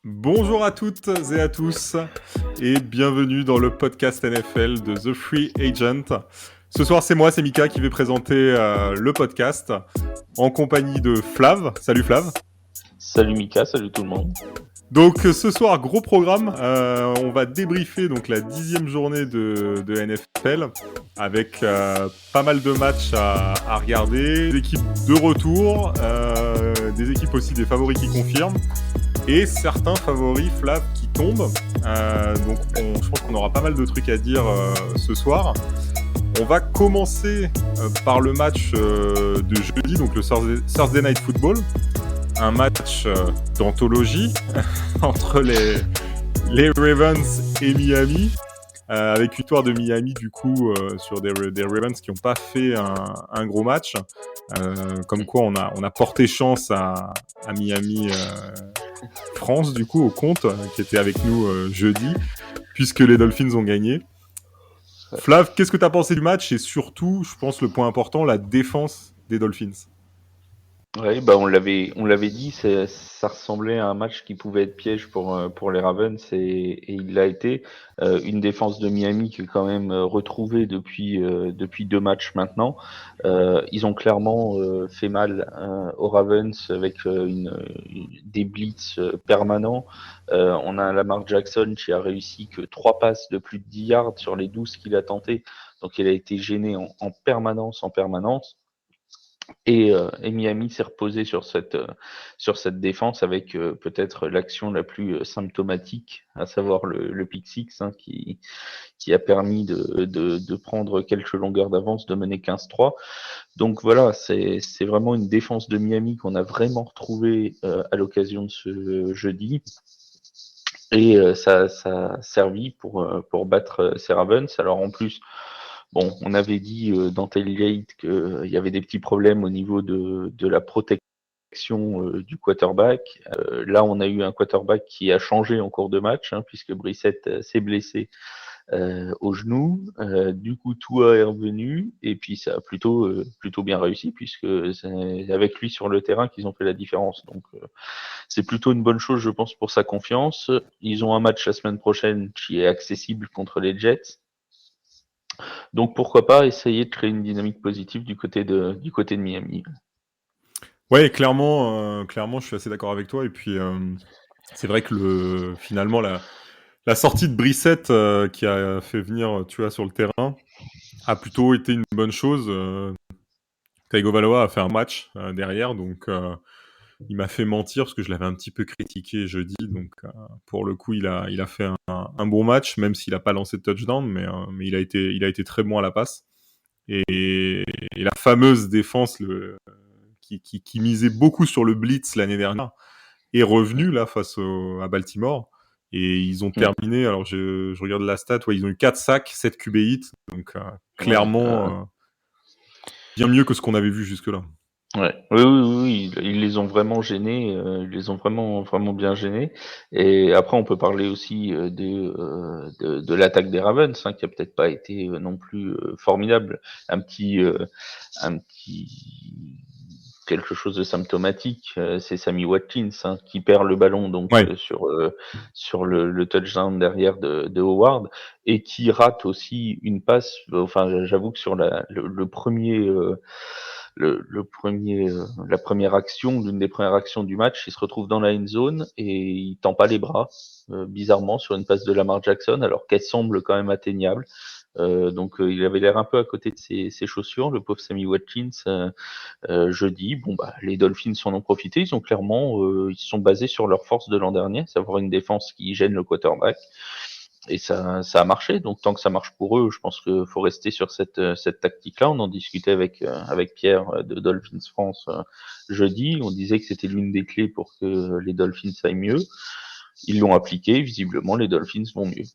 Bonjour à toutes et à tous et bienvenue dans le podcast NFL de The Free Agent. Ce soir, c'est moi, c'est Mika qui vais présenter le podcast en compagnie de Flav. Salut Flav. Salut Mika, salut tout le monde. Donc ce soir, gros programme, on va débriefer donc la 10e journée de NFL avec pas mal de matchs à regarder, des équipes de retour, des équipes aussi des favoris qui confirment et certains favoris Flav qui tombent. Donc je pense qu'on aura pas mal de trucs à dire ce soir. On va commencer par le match de jeudi, donc le Thursday Night Football. Un match d'anthologie entre les Ravens et Miami, avec victoire de Miami du coup sur des Ravens qui n'ont pas fait un gros match. Comme quoi on a porté chance à Miami France du coup au compte qui était avec nous jeudi, puisque les Dolphins ont gagné. Flav, qu'est-ce que tu as pensé du match et surtout, je pense le point important, la défense des Dolphins? Oui, on l'avait dit, ça ressemblait à un match qui pouvait être piège pour les Ravens et il l'a été. Une défense de Miami qui est quand même retrouvée depuis 2 matchs maintenant. Ils ont clairement fait mal aux Ravens avec des blitz permanents. On a un Lamar Jackson qui a réussi que 3 passes de plus de 10 yards sur les 12 qu'il a tenté. Donc il a été gêné en permanence. Et Miami s'est reposé sur cette défense avec peut-être l'action la plus symptomatique, à savoir le pick six, hein, qui a permis de prendre quelques longueurs d'avance, de mener 15-3. Donc voilà, c'est vraiment une défense de Miami qu'on a vraiment retrouvée à l'occasion de ce jeudi. Et ça a servi pour battre ces Ravens. Alors en plus, bon, on avait dit dans Tailgate qu'il y avait des petits problèmes au niveau de la protection du quarterback. Là, on a eu un quarterback qui a changé en cours de match, hein, puisque Brissett s'est blessé au genou. Du coup, Tua est revenu et puis ça a plutôt bien réussi, puisque c'est avec lui sur le terrain qu'ils ont fait la différence. Donc, c'est plutôt une bonne chose, je pense, pour sa confiance. Ils ont un match la semaine prochaine qui est accessible contre les Jets. Donc pourquoi pas essayer de créer une dynamique positive du côté de Miami. Ouais, clairement, je suis assez d'accord avec toi. Et puis, c'est vrai que finalement, la sortie de Brissett qui a fait venir Tua sur le terrain a plutôt été une bonne chose. Tagovailoa a fait un match derrière, donc il m'a fait mentir parce que je l'avais un petit peu critiqué jeudi. Donc, pour le coup, il a fait un bon match, même s'il n'a pas lancé de touchdown, mais il a été très bon à la passe. Et la fameuse défense qui misait beaucoup sur le blitz l'année dernière est revenue là face à Baltimore. Et ils ont terminé, alors je regarde la stat, ouais, ils ont eu 4 sacs, 7 QB hits, donc clairement bien mieux que ce qu'on avait vu jusque-là. Ouais. Oui, ils les ont vraiment gênés, ils les ont vraiment bien gênés. Et après, on peut parler aussi de l'attaque des Ravens, hein, qui a peut-être pas été non plus formidable. Un petit quelque chose de symptomatique, c'est Sammy Watkins, hein, qui perd le ballon donc Ouais. sur le touchdown derrière de Howard et qui rate aussi une passe. Enfin, j'avoue que sur le premier la première action, l'une des premières actions du match, il se retrouve dans la end zone et il tend pas les bras, bizarrement, sur une passe de Lamar Jackson, alors qu'elle semble quand même atteignable. Donc il avait l'air un peu à côté de ses chaussures, le pauvre Sammy Watkins. Jeudi, les Dolphins en ont profité. Ils ont clairement, ils se sont basés sur leur force de l'an dernier, savoir une défense qui gêne le quarterback. Et ça a marché. Donc tant que ça marche pour eux, je pense qu'il faut rester sur cette tactique-là. On en discutait avec Pierre de Dolphins France jeudi. On disait que c'était l'une des clés pour que les Dolphins aillent mieux. Ils l'ont appliqué. Visiblement, les Dolphins vont mieux.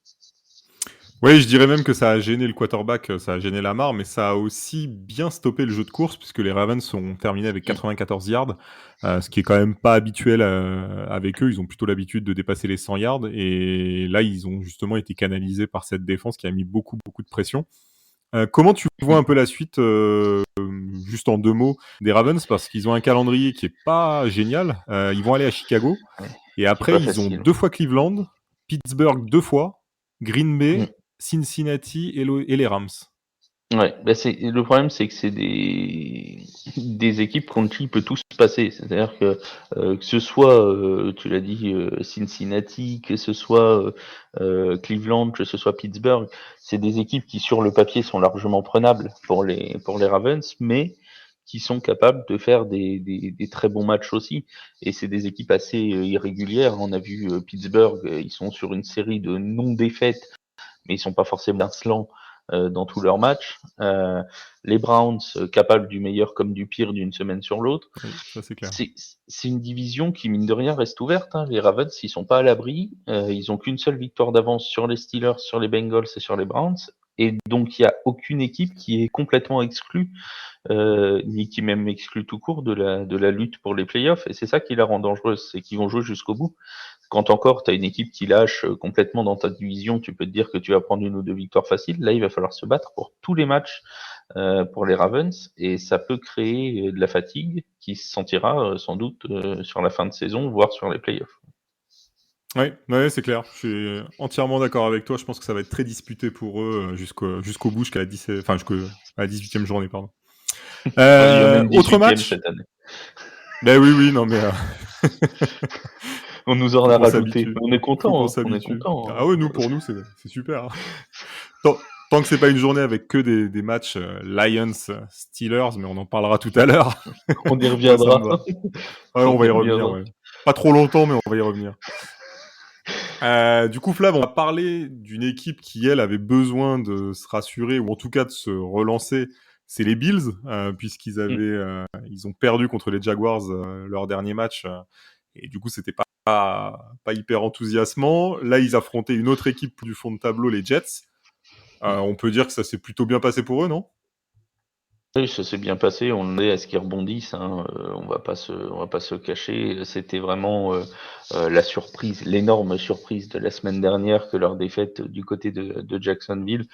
Oui, je dirais même que ça a gêné le quarterback, ça a gêné Lamar, mais ça a aussi bien stoppé le jeu de course puisque les Ravens ont terminé avec 94 yards, ce qui est quand même pas habituel, avec eux. Ils ont plutôt l'habitude de dépasser les 100 yards et là, ils ont justement été canalisés par cette défense qui a mis beaucoup, beaucoup de pression. Comment tu vois un peu la suite, juste en 2 mots, des Ravens? Parce qu'ils ont un calendrier qui est pas génial. Ils vont aller à Chicago Ouais, et qui est après pas ils ont facile. 2 fois Cleveland, Pittsburgh 2 fois, Green Mm. Bay, Cincinnati et les Rams. Ouais, bah le problème, c'est que c'est des équipes contre qui il peut tout se passer. C'est-à-dire que ce soit, tu l'as dit, Cincinnati, que ce soit Cleveland, que ce soit Pittsburgh, c'est des équipes qui, sur le papier, sont largement prenables pour les Ravens, mais qui sont capables de faire des très bons matchs aussi. Et c'est des équipes assez irrégulières. On a vu Pittsburgh, ils sont sur une série de non-défaites, mais ils sont pas forcément insolents dans tous leurs matchs. Les Browns, capables du meilleur comme du pire d'une semaine sur l'autre. Oui, ça c'est clair. C'est c'est une division qui, mine de rien, reste ouverte, hein. Les Ravens, ils sont pas à l'abri. Ils ont qu'une seule victoire d'avance sur les Steelers, sur les Bengals et sur les Browns. Et donc, il n'y a aucune équipe qui est complètement exclue, ni qui même exclue tout court de la lutte pour les playoffs. Et c'est ça qui la rend dangereuse, c'est qu'ils vont jouer jusqu'au bout. Quand encore tu as une équipe qui lâche complètement dans ta division, tu peux te dire que tu vas prendre une ou deux victoires faciles. Là, il va falloir se battre pour tous les matchs pour les Ravens et ça peut créer de la fatigue qui se sentira sans doute sur la fin de saison, voire sur les playoffs. Ouais, ouais, c'est clair. Je suis entièrement d'accord avec toi. Je pense que ça va être très disputé pour eux jusqu'au bout, jusqu'à la 10, enfin jusqu'à la 18e journée, pardon. Il y en a une Autre 18e match? cette année. Ben oui, oui, non mais On nous en faut a qu'on rajouté. s'habitue. On est Faut qu'on content, hein. On est s'habitue. content, Ah ouais, hein. nous pour nous c'est super, hein. Tant que c'est pas une journée avec que des matchs Lions Steelers, mais on en parlera tout à l'heure. On y Moi ça me reviendra. va. Ouais, On on va y y revenir, reviendra. ouais. Pas trop longtemps, mais on va y revenir. Du coup, Flav, on va parler d'une équipe qui, elle, avait besoin de se rassurer, ou en tout cas de se relancer. C'est les Bills, Mm. ils ont perdu contre les Jaguars leur dernier match, et du coup, c'était pas hyper enthousiasmant. Là, ils affrontaient une autre équipe du fond de tableau, les Jets. On peut dire que ça s'est plutôt bien passé pour eux, non? Oui, ça s'est bien passé. On est à ce qu'ils rebondissent, hein. On va pas se cacher. C'était vraiment la surprise, l'énorme surprise de la semaine dernière que leur défaite du côté de Jacksonville.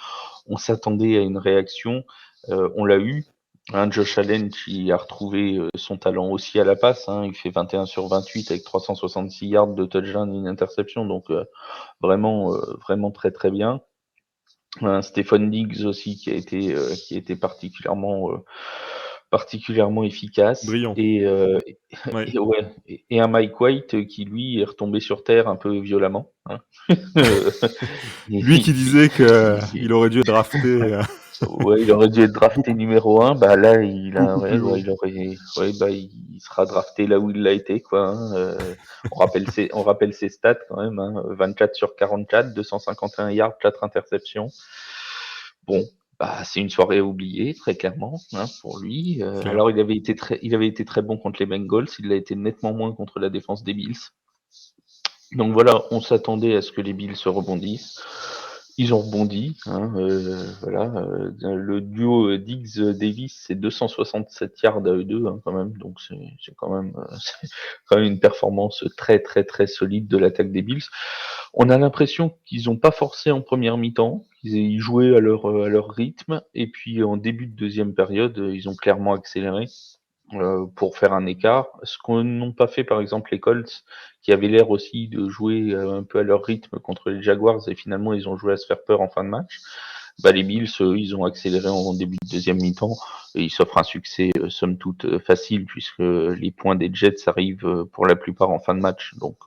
On s'attendait à une réaction. On l'a eu. Hein, Josh Allen qui a retrouvé son talent aussi à la passe. Hein. Il fait 21 sur 28 avec 366 yards de touchdown et une interception. Donc vraiment très très bien. Stephen Diggs aussi qui a été particulièrement efficace Brillant. Ouais. et un Mike White qui lui est retombé sur terre un peu violemment, hein. Lui qui disait que Il- il aurait dû être drafté ouais, il aurait dû être drafté beaucoup, numéro un. Bah là, il a, beaucoup plus ouais, bah, haut. il aurait, ouais, bah, il sera drafté là où il l'a été, quoi, hein. On rappelle ses stats quand même, hein. 24 sur 44, 251 yards, 4 interceptions. Bon, bah, c'est une soirée à oublier, très clairement, hein, pour lui. Clair. Alors, il avait été très bon contre les Bengals. Il l'a été nettement moins contre la défense des Bills. Donc voilà, on s'attendait à ce que les Bills se rebondissent. Ils ont rebondi, hein, voilà. Le duo Diggs-Davis, c'est 267 yards à eux deux, hein, quand même. Donc c'est quand même, c'est quand même une performance très solide de l'attaque des Bills. On a l'impression qu'ils n'ont pas forcé en première mi-temps, ils jouaient à leur rythme, et puis en début de deuxième période, ils ont clairement accéléré pour faire un écart. Ce qu'on n'ont pas fait, par exemple, les Colts, qui avaient l'air aussi de jouer un peu à leur rythme contre les Jaguars, et finalement, ils ont joué à se faire peur en fin de match. Bah, les Bills, ils ont accéléré en début de deuxième mi-temps, et ils s'offrent un succès, somme toute, facile, puisque les points des Jets arrivent pour la plupart en fin de match. Donc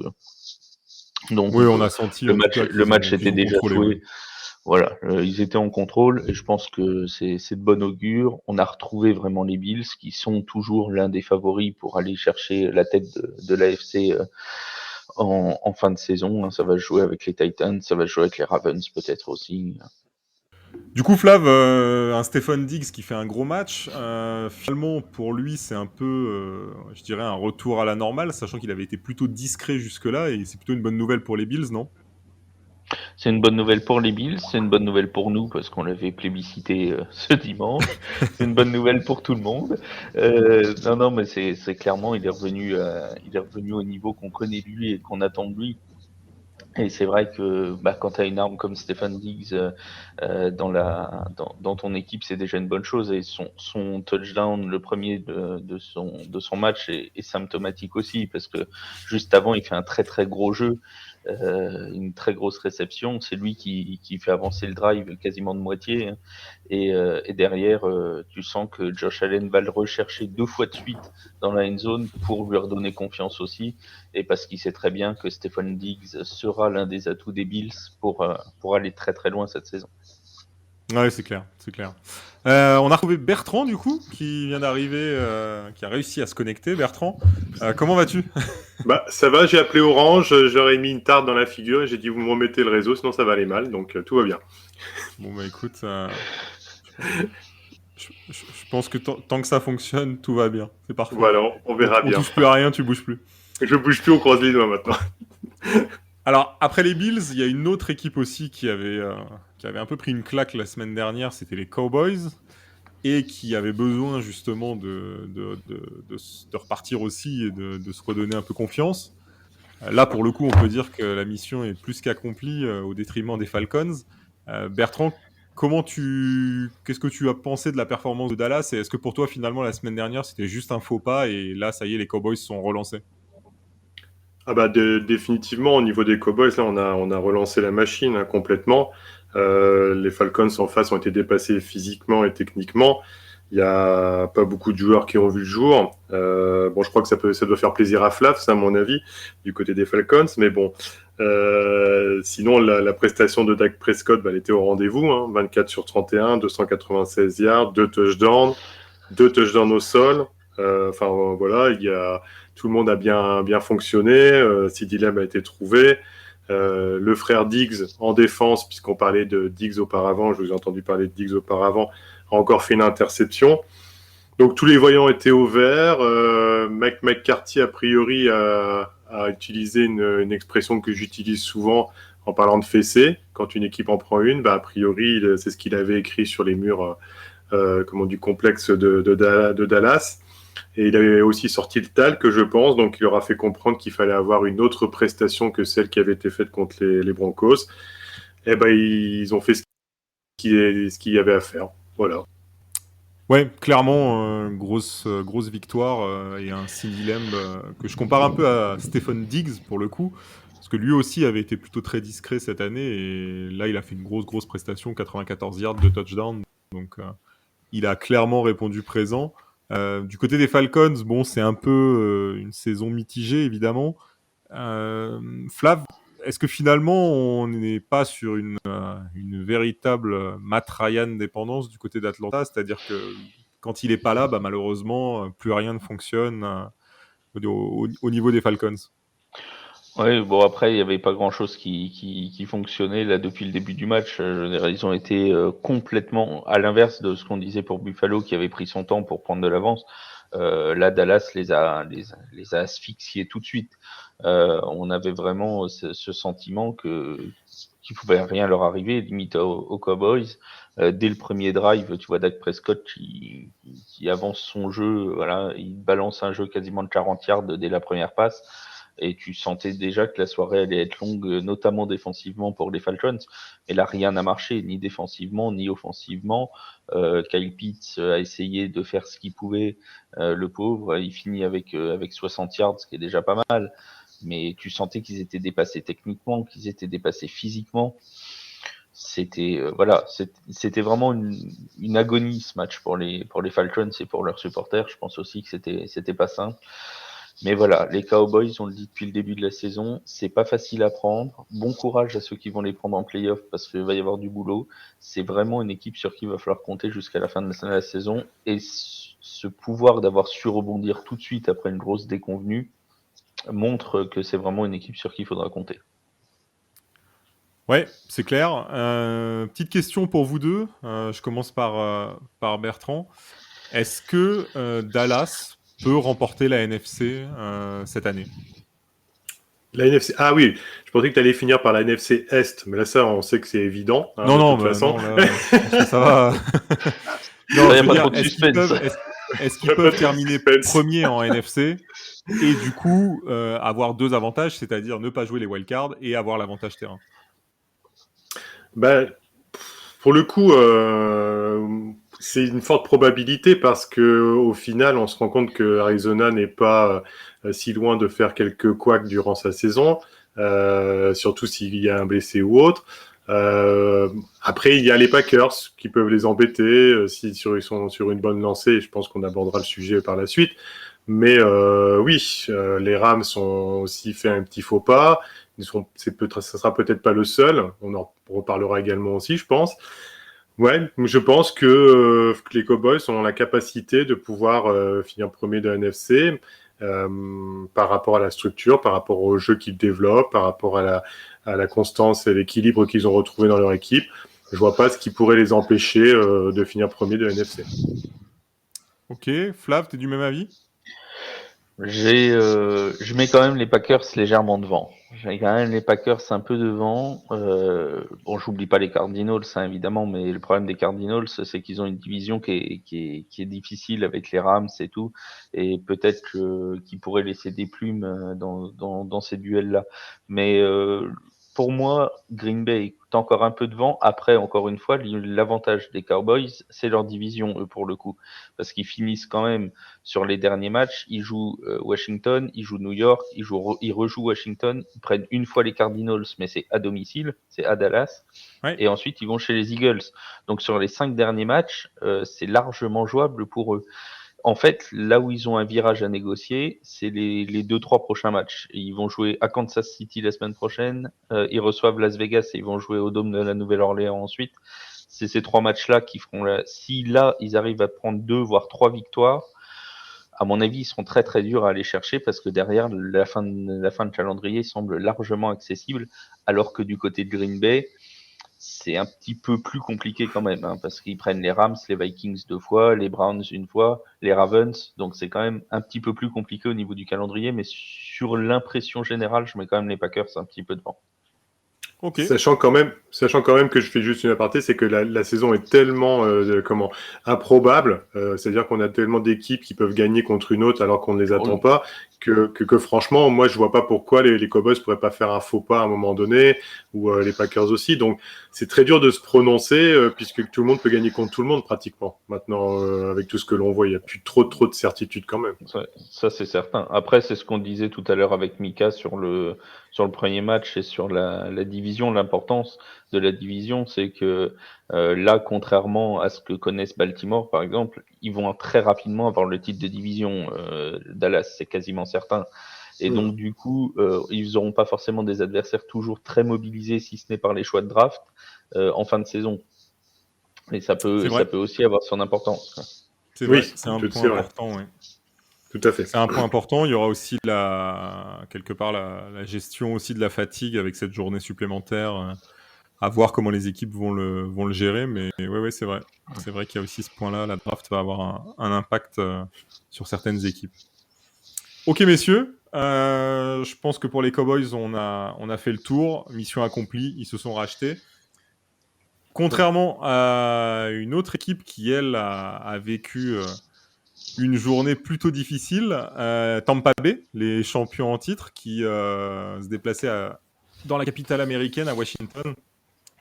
Oui, on a senti en tout cas le match qu'ils était ont déjà contrôlé, ouais. joué. Voilà, ils étaient en contrôle et je pense que c'est de bon augure. On a retrouvé vraiment les Bills qui sont toujours l'un des favoris pour aller chercher la tête de l'AFC en fin de saison, hein. Ça va jouer avec les Titans, ça va jouer avec les Ravens peut-être aussi. Du coup, Flav, un Stephen Diggs qui fait un gros match, finalement, pour lui, c'est un peu, je dirais, un retour à la normale, sachant qu'il avait été plutôt discret jusque-là, et c'est plutôt une bonne nouvelle pour les Bills, non? C'est une bonne nouvelle pour les Bills, c'est une bonne nouvelle pour nous parce qu'on l'avait plébiscité ce dimanche. C'est une bonne nouvelle pour tout le monde. Non, mais c'est clairement, il est revenu au niveau qu'on connaît de lui et qu'on attend de lui. Et c'est vrai que quand tu as une arme comme Stephen Diggs dans ton équipe, c'est déjà une bonne chose. Et son touchdown, le premier de son match, est symptomatique aussi, parce que juste avant, il fait un très très gros jeu, une très grosse réception. C'est lui qui fait avancer le drive quasiment de moitié. Hein. Et derrière, tu sens que Josh Allen va le rechercher 2 fois de suite dans la end zone pour lui redonner confiance aussi, et parce qu'il sait très bien que Stephen Diggs sera l'un des atouts des Bills pour aller très très loin cette saison. Ouais, c'est clair, c'est clair. On a retrouvé Bertrand, du coup, qui vient d'arriver, qui a réussi à se connecter. Bertrand, comment vas-tu? Bah, ça va, j'ai appelé Orange, j'aurais mis une tarte dans la figure et j'ai dit vous me remettez le réseau, sinon ça va aller mal, donc tout va bien. Bon, bah écoute, je pense que tant que ça fonctionne, tout va bien. C'est parfait. Voilà, on verra On bien. touche plus à rien, tu bouges plus. Je bouge plus, on croise les doigts maintenant. Alors, après les Bills, il y a une autre équipe aussi qui avait un peu pris une claque la semaine dernière, c'était les Cowboys, et qui avait besoin justement de repartir aussi et de se redonner un peu confiance. Là, pour le coup, on peut dire que la mission est plus qu'accomplie au détriment des Falcons. Bertrand, qu'est-ce que tu as pensé de la performance de Dallas, et est-ce que pour toi, finalement, la semaine dernière, c'était juste un faux pas, et là, ça y est, les Cowboys se sont relancés? Ah bah définitivement, au niveau des Cowboys, là on a relancé la machine hein, complètement. Les Falcons en face ont été dépassés physiquement et techniquement. Il n'y a pas beaucoup de joueurs qui ont vu le jour. Bon, je crois que ça doit faire plaisir à Flav, ça à mon avis, du côté des Falcons. Mais bon, sinon la prestation de Dak Prescott, elle était au rendez-vous. Hein, 24 sur 31, 296 yards, 2 touchdowns au sol. Enfin voilà, tout le monde a bien fonctionné. CeeDee Lamb a été trouvé. Le frère Diggs en défense, puisqu'on parlait de Diggs auparavant, je vous ai entendu parler de Diggs auparavant, a encore fait une interception. Donc tous les voyants étaient au vert. Mike McCarthy, a priori, a utilisé une expression que j'utilise souvent en parlant de fessée. Quand une équipe en prend une, a priori, c'est ce qu'il avait écrit sur les murs du complexe de Dallas. Et il avait aussi sorti le talc, je pense, donc il leur a fait comprendre qu'il fallait avoir une autre prestation que celle qui avait été faite contre les Broncos. Et ils ont fait ce qu'il y avait à faire. Voilà. Ouais, clairement, grosse victoire et un CeeDee Lamb que je compare un peu à Stephen Diggs pour le coup, parce que lui aussi avait été plutôt très discret cette année, et là il a fait une grosse prestation, 94 yards de touchdown, donc il a clairement répondu présent. Du côté des Falcons, bon, c'est un peu une saison mitigée évidemment. Flav, est-ce que finalement on n'est pas sur une véritable Matt Ryan dépendance du côté d'Atlanta, c'est-à-dire que quand il est pas là, malheureusement, plus rien ne fonctionne au niveau des Falcons. Oui, bon après il n'y avait pas grand-chose qui fonctionnait là depuis le début du match. Je veux dire, ils ont été complètement à l'inverse de ce qu'on disait pour Buffalo qui avait pris son temps pour prendre de l'avance. Là, Dallas les a asphyxiés tout de suite. On avait vraiment ce sentiment qu'il pouvait rien leur arriver, limite aux Cowboys. Dès le premier drive, tu vois Dak Prescott qui avance son jeu, voilà, il balance un jeu quasiment de 40 yards dès la première passe. Et tu sentais déjà que la soirée allait être longue, notamment défensivement pour les Falcons. Mais là, rien n'a marché, ni défensivement, ni offensivement. Kyle Pitts a essayé de faire ce qu'il pouvait, le pauvre. Il finit avec 60 yards, ce qui est déjà pas mal. Mais tu sentais qu'ils étaient dépassés techniquement, qu'ils étaient dépassés physiquement. C'était c'était vraiment une agonie ce match pour les Falcons et pour leurs supporters. Je pense aussi que c'était pas simple. Mais voilà, les Cowboys, on le dit depuis le début de la saison, c'est pas facile à prendre. Bon courage à ceux qui vont les prendre en playoff parce qu'il va y avoir du boulot. C'est vraiment une équipe sur qui il va falloir compter jusqu'à la fin de la saison. Et ce pouvoir d'avoir su rebondir tout de suite après une grosse déconvenue montre que c'est vraiment une équipe sur qui il faudra compter. Ouais, c'est clair. Petite question pour vous deux. Je commence par Bertrand. Est-ce que Dallas peut remporter la NFC cette année? La NFC. Ah oui, je pensais que tu allais finir par la NFC Est, mais là, ça, on sait que c'est évident, Non, de non, toute bah, façon. non, là, je pense que ça va. Non, Il je n'y a veux pas dire, trop de suspense. est-ce Y qu'ils a pas peuvent de terminer suspense. premier en NFC et du coup avoir 2 avantages, c'est-à-dire ne pas jouer les wildcards et avoir l'avantage terrain? Bah, pour le coup, c'est une forte probabilité parce que au final, on se rend compte que Arizona n'est pas si loin de faire quelques couacs durant sa saison, surtout s'il y a un blessé ou autre. Après, il y a les Packers qui peuvent les embêter si ils sont sur une bonne lancée. Et je pense qu'on abordera le sujet par la suite. Mais oui, les Rams ont aussi fait un petit faux pas. Ça sera peut-être pas le seul. On en reparlera également aussi, je pense. Ouais, je pense que les Cowboys ont la capacité de pouvoir finir premier de la NFC par rapport à la structure, par rapport au jeu qu'ils développent, par rapport à la constance et l'équilibre qu'ils ont retrouvé dans leur équipe. Je vois pas ce qui pourrait les empêcher de finir premier de la NFC. Ok, Flav, t'es du même avis? Je mets quand même les Packers légèrement devant. J'ai quand même les Packers un peu devant. Bon, j'oublie pas les Cardinals, hein, évidemment, mais le problème des Cardinals, c'est qu'ils ont une division qui est difficile avec les Rams et tout, et peut-être qu'ils pourraient laisser des plumes dans ces duels-là. Mais pour moi, Green Bay est encore un peu devant. Après, encore une fois, l'avantage des Cowboys, c'est leur division, eux, pour le coup, parce qu'ils finissent quand même sur les derniers matchs, ils jouent Washington, ils jouent New York, ils rejouent Washington, ils prennent une fois les Cardinals, mais c'est à domicile, c'est à Dallas, Ouais. et ensuite ils vont chez les Eagles. Donc sur les 5 derniers matchs, c'est largement jouable pour eux. En fait, là où ils ont un virage à négocier, c'est les 2-3 prochains matchs. Ils vont jouer à Kansas City la semaine prochaine, ils reçoivent Las Vegas et ils vont jouer au Dôme de la Nouvelle-Orléans ensuite. C'est ces 3 matchs-là qui feront si là, ils arrivent à prendre 2 voire 3 victoires, à mon avis, ils seront très très durs à aller chercher parce que derrière, la fin de calendrier semble largement accessible, alors que du côté de Green Bay, c'est un petit peu plus compliqué quand même, hein, parce qu'ils prennent les Rams, les Vikings 2 fois, les Browns une fois, les Ravens, donc c'est quand même un petit peu plus compliqué au niveau du calendrier, mais sur l'impression générale, je mets quand même les Packers un petit peu devant. Ok. Sachant quand même que je fais juste une aparté, c'est que la saison est tellement improbable, c'est-à-dire qu'on a tellement d'équipes qui peuvent gagner contre une autre alors qu'on ne les attend Oui. pas, que franchement, moi je vois pas pourquoi les Cowboys pourraient pas faire un faux pas à un moment donné, ou les Packers aussi. Donc c'est très dur de se prononcer puisque tout le monde peut gagner contre tout le monde pratiquement. Maintenant, avec tout ce que l'on voit, il y a plus trop de certitude quand même. Ça c'est certain. Après, c'est ce qu'on disait tout à l'heure avec Mika sur le premier match et sur la division. L'importance de la division, c'est que là, contrairement à ce que connaissent Baltimore, par exemple, ils vont très rapidement avoir le titre de division. Dallas, c'est quasiment certain. Et Mm. donc, du coup, ils n'auront pas forcément des adversaires toujours très mobilisés, si ce n'est par les choix de draft, en fin de saison. Et C'est ça vrai. peut aussi avoir son importance. C'est Oui, vrai. C'est un point c'est vrai, important, ouais. tout à fait. C'est un point important. Il y aura aussi quelque part la gestion aussi de la fatigue avec cette journée supplémentaire. À voir comment les équipes vont le gérer. Mais ouais, c'est vrai. C'est vrai qu'il y a aussi ce point-là. La draft va avoir un impact sur certaines équipes. Ok, messieurs. Je pense que pour les Cowboys, on a fait le tour. Mission accomplie. Ils se sont rachetés. Contrairement à une autre équipe qui, elle, a vécu une journée plutôt difficile, Tampa Bay, les champions en titre, qui se déplaçaient dans la capitale américaine, à Washington.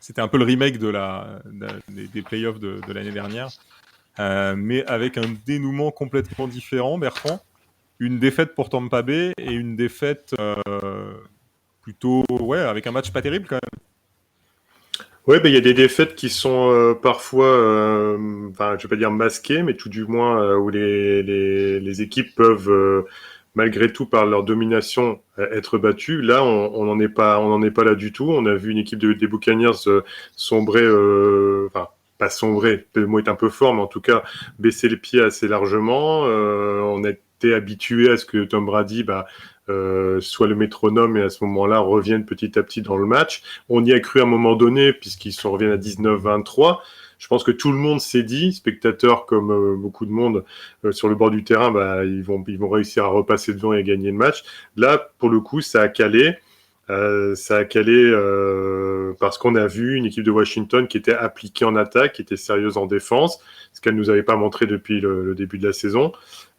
C'était un peu le remake des playoffs de l'année dernière, mais avec un dénouement complètement différent, Bertrand. Une défaite pour Tampa Bay et une défaite plutôt, ouais, avec un match pas terrible quand même. Ouais, ben il y a des défaites qui sont parfois, enfin, je vais pas dire masquées, mais tout du moins où les équipes peuvent, malgré tout, par leur domination, être battues. Là, on n'en est pas là du tout. On a vu une équipe des Buccaneers sombrer, enfin, pas sombrer, le mot est un peu fort, mais en tout cas baisser les pieds assez largement. On a été habitué à ce que Tom Brady, soit le métronome et à ce moment-là revienne petit à petit dans le match. On y a cru à un moment donné puisqu'ils reviennent à 19-23, Je pense que tout le monde s'est dit, spectateurs comme beaucoup de monde sur le bord du terrain, ils vont réussir à repasser devant et à gagner le match. Là, pour le coup, ça a calé. Parce qu'on a vu une équipe de Washington qui était appliquée en attaque, qui était sérieuse en défense, ce qu'elle nous avait pas montré depuis le début de la saison.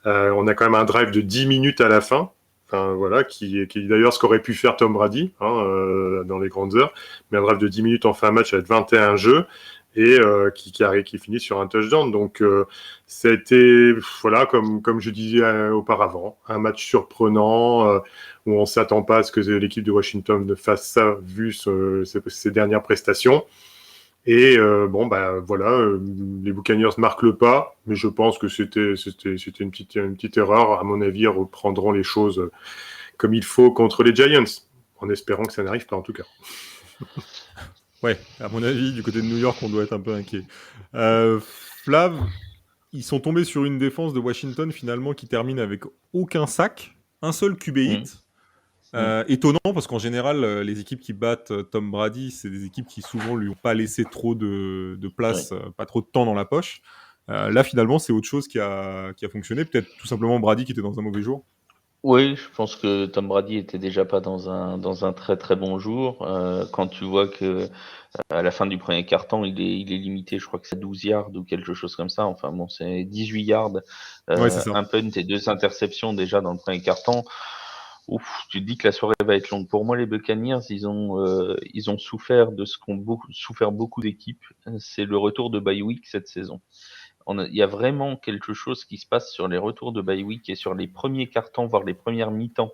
On a quand même un drive de 10 minutes à la fin. Enfin, voilà, qui est d'ailleurs ce qu'aurait pu faire Tom Brady dans les grandes heures, mais un drive de 10 minutes en fin de match avec 21 jeux et qui finit sur un touchdown. Donc c'était voilà comme je disais auparavant, un match surprenant où on s'attend pas à ce que l'équipe de Washington fasse ça vu ses dernières prestations. Et voilà, les Buccaneers marquent le pas, mais je pense que c'était une petite erreur. À mon avis, ils reprendront les choses comme il faut contre les Giants, en espérant que ça n'arrive pas en tout cas. Ouais, à mon avis, du côté de New York, on doit être un peu inquiet. Flav, ils sont tombés sur une défense de Washington finalement qui termine avec aucun sac, un seul QB hit. Étonnant parce qu'en général, les équipes qui battent Tom Brady, c'est des équipes qui souvent lui ont pas laissé trop de place, pas trop de temps dans la poche. Là, finalement, c'est autre chose qui a fonctionné. Peut-être tout simplement Brady qui était dans un mauvais jour. Oui, je pense que Tom Brady était déjà pas dans un très très bon jour. Quand tu vois que à la fin du premier quart-temps, il est limité, je crois que c'est 12 yards ou quelque chose comme ça. Enfin bon, c'est 18 yards, Ouais, c'est ça. un punt et 2 interceptions déjà dans le premier quart-temps. Ouf, tu te dis que la soirée va être longue. Pour moi, les Buccaneers, ils ont souffert de ce qu'ont souffert beaucoup d'équipes. C'est le retour de bye week cette saison. Il y a vraiment quelque chose qui se passe sur les retours de bye week et sur les premiers quarts-temps, voire les premières mi-temps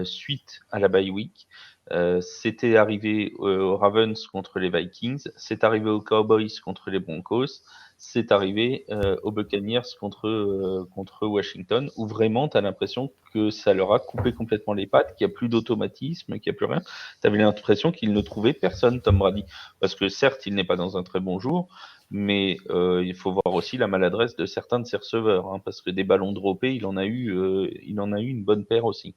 suite à la bye week. C'était arrivé aux Ravens contre les Vikings, c'est arrivé aux Cowboys contre les Broncos, c'est arrivé aux Buccaneers contre Washington, où vraiment tu as l'impression que ça leur a coupé complètement les pattes, qu'il n'y a plus d'automatisme, qu'il n'y a plus rien. Tu avais l'impression qu'il ne trouvait personne, Tom Brady. Parce que certes, il n'est pas dans un très bon jour, mais il faut voir aussi la maladresse de certains de ses receveurs, parce que des ballons droppés, il en a eu une bonne paire aussi.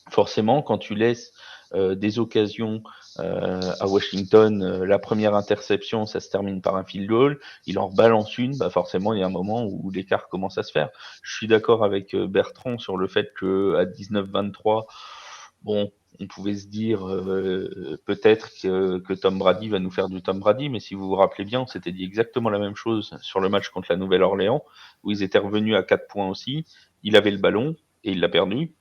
Forcément, quand tu laisses des occasions à Washington, la première interception, ça se termine par un field goal, il en balance une, forcément, il y a un moment où l'écart commence à se faire. Je suis d'accord avec Bertrand sur le fait que à 19-23, bon, on pouvait se dire peut-être que Tom Brady va nous faire du Tom Brady, mais si vous vous rappelez bien, on s'était dit exactement la même chose sur le match contre la Nouvelle-Orléans, où ils étaient revenus à 4 points aussi, il avait le ballon et il l'a perdu.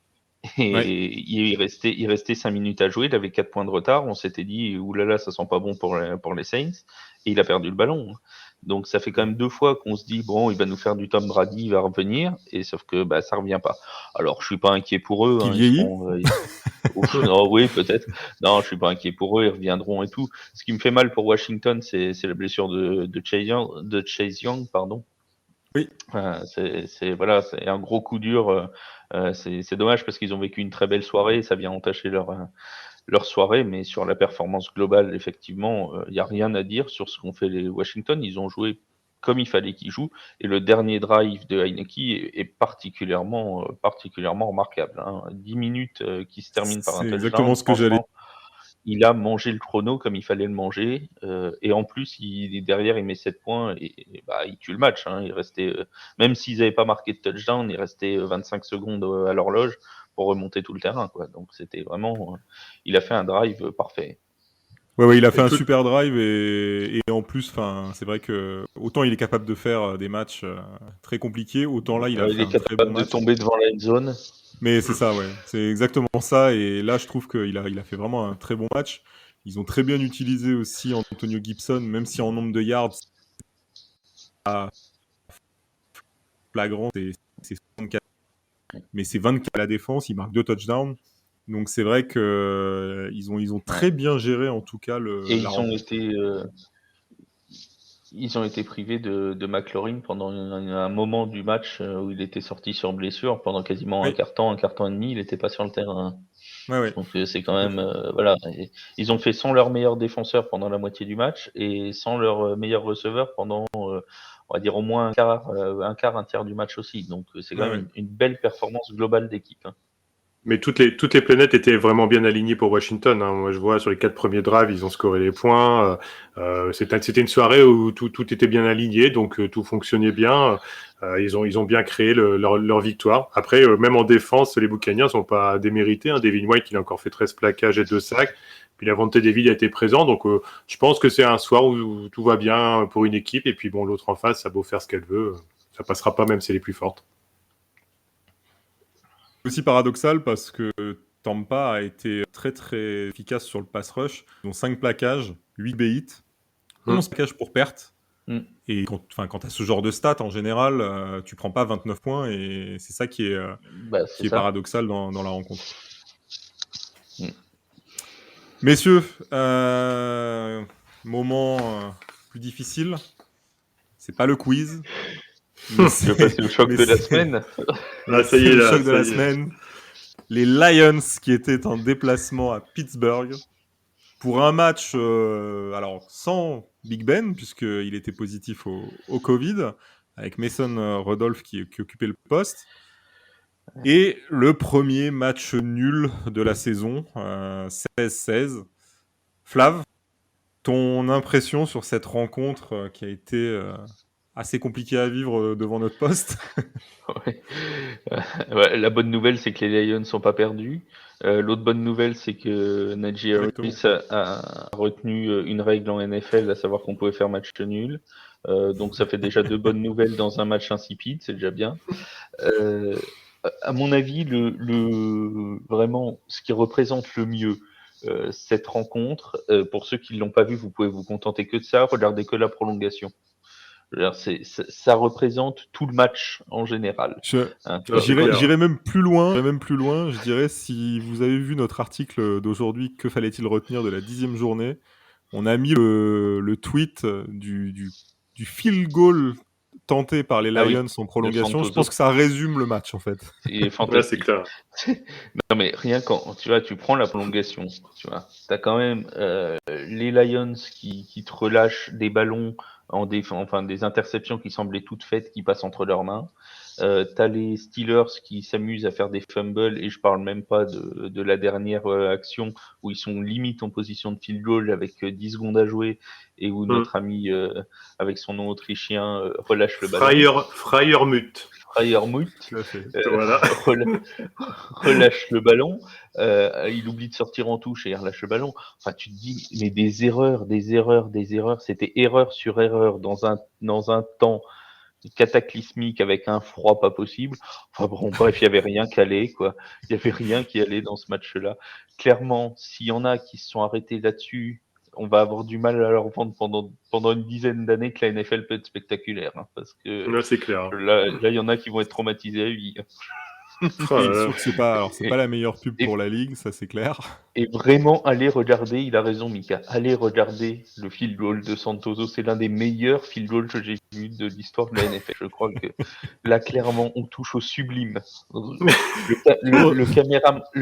Et il restait 5 minutes à jouer, il avait 4 points de retard, on s'était dit oulala, ça sent pas bon pour les Saints, et il a perdu le ballon. Donc ça fait quand même 2 fois qu'on se dit bon, il va nous faire du Tom Brady, il va revenir, et sauf que ça revient pas. Alors je suis pas inquiet pour eux, Qui vieillit. non, oui, peut-être. Non, je suis pas inquiet pour eux, ils reviendront et tout. Ce qui me fait mal pour Washington, c'est la blessure de Chase Young, pardon. Oui. C'est un gros coup dur. C'est dommage parce qu'ils ont vécu une très belle soirée et ça vient entacher leur soirée, mais sur la performance globale, effectivement, il n'y a rien à dire sur ce qu'ont fait les Washington. Ils ont joué comme il fallait qu'ils jouent et le dernier drive de Heineke est particulièrement remarquable. 10 minutes qui se terminent par un C'est touchdown. exactement ce que j'allais. Il a mangé le chrono comme il fallait le manger. Et en plus, derrière, il met 7 points et il tue le match. Il restait, même s'ils n'avaient pas marqué de touchdown, il restait 25 secondes à l'horloge pour remonter tout le terrain, quoi. Donc c'était vraiment, il a fait un drive parfait. Ouais, il a fait un super drive et en plus, c'est vrai que autant il est capable de faire des matchs très compliqués, autant là il a fait un très bon match. Il est capable de tomber devant la zone. Mais c'est ça, ouais, c'est exactement ça. Et là, je trouve qu'il a fait vraiment un très bon match. Ils ont très bien utilisé aussi Antonio Gibson, même si en nombre de yards, flagrant, c'est 64. Mais c'est 24 à la défense, il marque 2 touchdowns. Donc c'est vrai que ils ont très bien géré en tout cas ils ont été privés de McLaurin pendant un moment du match où il était sorti sur blessure pendant quasiment un quart temps et demi, il n'était pas sur le terrain. Ouais. Donc c'est quand même voilà, ils ont fait sans leur meilleur défenseur pendant la moitié du match et sans leur meilleur receveur pendant on va dire au moins un tiers du match aussi. Donc c'est quand même une belle performance globale d'équipe. Mais toutes les planètes étaient vraiment bien alignées pour Washington. Hein. Moi, je vois sur les 4 premiers drives, ils ont scoré les points. C'était une soirée où tout était bien aligné, donc tout fonctionnait bien. Ils ont bien créé leur victoire. Après, même en défense, les Buccaneers sont pas démérités. Hein. Devin White, il a encore fait 13 plaquages et 2 sacs. Puis Lavonte David a été présent. Donc, je pense que c'est un soir où tout va bien pour une équipe. Et puis, bon, l'autre en face, ça a beau faire ce qu'elle veut. Ça passera pas même si elle est plus forte. Aussi paradoxal parce que Tampa a été très très efficace sur le pass rush. Ils ont 5 plaquages, 8 hits, 11 plaquages pour perte. Et quand tu as ce genre de stats, en général, tu prends pas 29 points et c'est ça qui est paradoxal dans la rencontre. Messieurs, moment plus difficile. C'est pas le quiz. Je vais passer au choc de la semaine. Ça y est, le choc de la semaine. Les Lions qui étaient en déplacement à Pittsburgh pour un match alors sans Big Ben puisqu'il était positif au Covid avec Mason Rudolph qui occupait le poste et le premier match nul de la saison 16-16. Flav, ton impression sur cette rencontre qui a été assez compliquée à vivre devant notre poste? Ouais, la bonne nouvelle, c'est que les Lions ne sont pas perdus. L'autre bonne nouvelle, c'est que Najee Harris a retenu une règle en NFL, à savoir qu'on pouvait faire match nul. Donc ça fait déjà 2 bonnes nouvelles dans un match insipide, c'est déjà bien. À mon avis, vraiment, ce qui représente le mieux cette rencontre, pour ceux qui ne l'ont pas vu, vous pouvez vous contenter que de ça, regardez que la prolongation. Ça représente tout le match en général. J'irai même plus loin. Je dirais, si vous avez vu notre article d'aujourd'hui, que fallait-il retenir de la 10e journée, on a mis le tweet du field goal tenté par les Lions en prolongation. Je pense que ça résume le match, en fait. Il est fantastique. Ouais, c'est clair. Non, mais rien quand tu prends la prolongation, t'as quand même les Lions qui te relâchent des ballons des interceptions qui semblaient toutes faites, qui passent entre leurs mains. T'as les Steelers qui s'amusent à faire des fumbles, et je parle même pas de la dernière action où ils sont limite en position de field goal avec 10 secondes à jouer et où notre ami avec son nom autrichien relâche le ballon. Freiermuth. Voilà. relâche le ballon, il oublie de sortir en touche et il relâche le ballon. Enfin, tu te dis, mais des erreurs, c'était erreur sur erreur dans un temps cataclysmique avec un froid pas possible. Enfin bon, bref, il y avait rien qui allait, quoi. Il y avait rien qui allait dans ce match-là. Clairement, s'il y en a qui se sont arrêtés là-dessus, on va avoir du mal à leur vendre pendant une dizaine d'années que la NFL peut être spectaculaire, hein, parce que là, c'est clair. Là, il y en a qui vont être traumatisés à vie. C'est pas la meilleure pub pour la ligue, ça c'est clair. Et vraiment, allez regarder, il a raison Mika, allez regarder le field goal de Santoso, c'est l'un des meilleurs field goals que j'ai vu de l'histoire de la NFL. Je crois que là, clairement, on touche au sublime. Le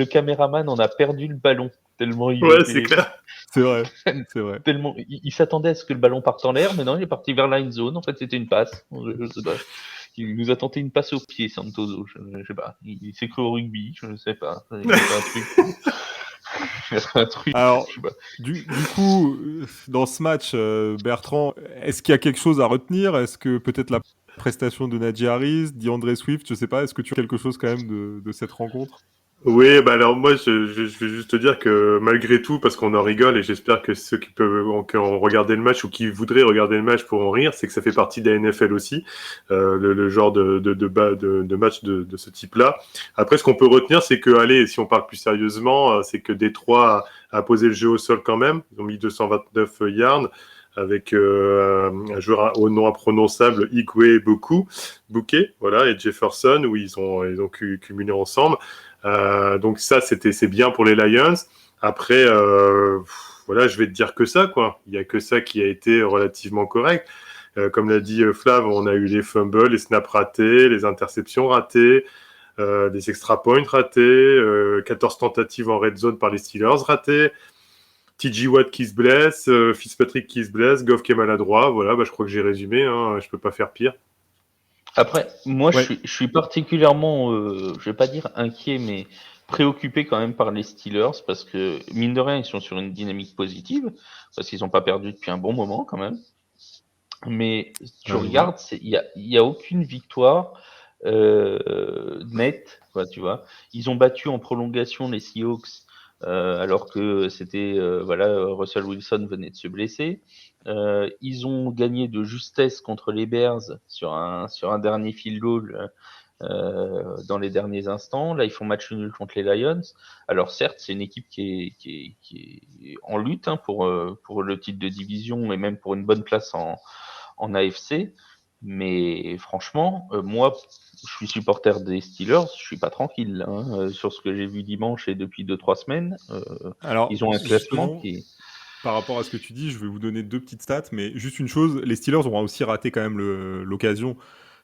caméraman en a perdu le ballon, tellement il était... c'est clair. C'est vrai. Tellement, il s'attendait à ce que le ballon parte en l'air, mais non, il est parti vers la end zone. En fait, c'était une passe. Il nous a tenté une passe au pied, Santoso. Je sais pas. Il s'est cru au rugby, je ne sais pas. Il y a un truc. Alors, du coup, dans ce match, Bertrand, est-ce qu'il y a quelque chose à retenir? Est-ce que peut-être la prestation de Najee Harris, DeAndre Swift, je sais pas, est-ce que tu as quelque chose quand même de cette rencontre? Oui, alors moi je vais juste te dire que malgré tout, parce qu'on en rigole et j'espère que ceux qui ont regardé le match ou qui voudraient regarder le match pourront rire, c'est que ça fait partie de la NFL aussi, le genre de match de ce type-là. Après, ce qu'on peut retenir, c'est que, allez, si on parle plus sérieusement, c'est que Détroit a posé le jeu au sol quand même. Ils ont mis 229 yards avec un joueur au nom imprononçable, Igwe Bouquet, voilà, et Jefferson, où ils ont cumulé ensemble. Donc ça, c'est bien pour les Lions. Après, voilà, je vais te dire que ça, quoi. Il y a que ça qui a été relativement correct. Comme l'a dit Flav, on a eu les fumbles, les snaps ratés, les interceptions ratées, les extra points ratés, 14 tentatives en red zone par les Steelers ratées, TJ Watt qui se blesse, Fitzpatrick qui se blesse, Goff qui est maladroit. Voilà, je crois que j'ai résumé. Hein, je peux pas faire pire. Après, moi, je suis particulièrement, je vais pas dire inquiet, mais préoccupé quand même par les Steelers parce que, mine de rien, ils sont sur une dynamique positive parce qu'ils n'ont pas perdu depuis un bon moment quand même. Mais tu regardes, il y a aucune victoire nette, quoi, tu vois. Ils ont battu en prolongation les Seahawks alors que c'était Russell Wilson venait de se blesser. Ils ont gagné de justesse contre les Bears sur un dernier field goal dans les derniers instants. Là, ils font match nul contre les Lions. Alors certes, c'est une équipe qui est en lutte pour le titre de division et même pour une bonne place en AFC. Mais franchement, moi, je suis supporter des Steelers, je suis pas tranquille sur ce que j'ai vu dimanche et depuis 2-3 semaines. Alors, Ils ont un classement qui est... Par rapport à ce que tu dis, je vais vous donner 2 petites stats, mais juste une chose, les Steelers ont aussi raté quand même l'occasion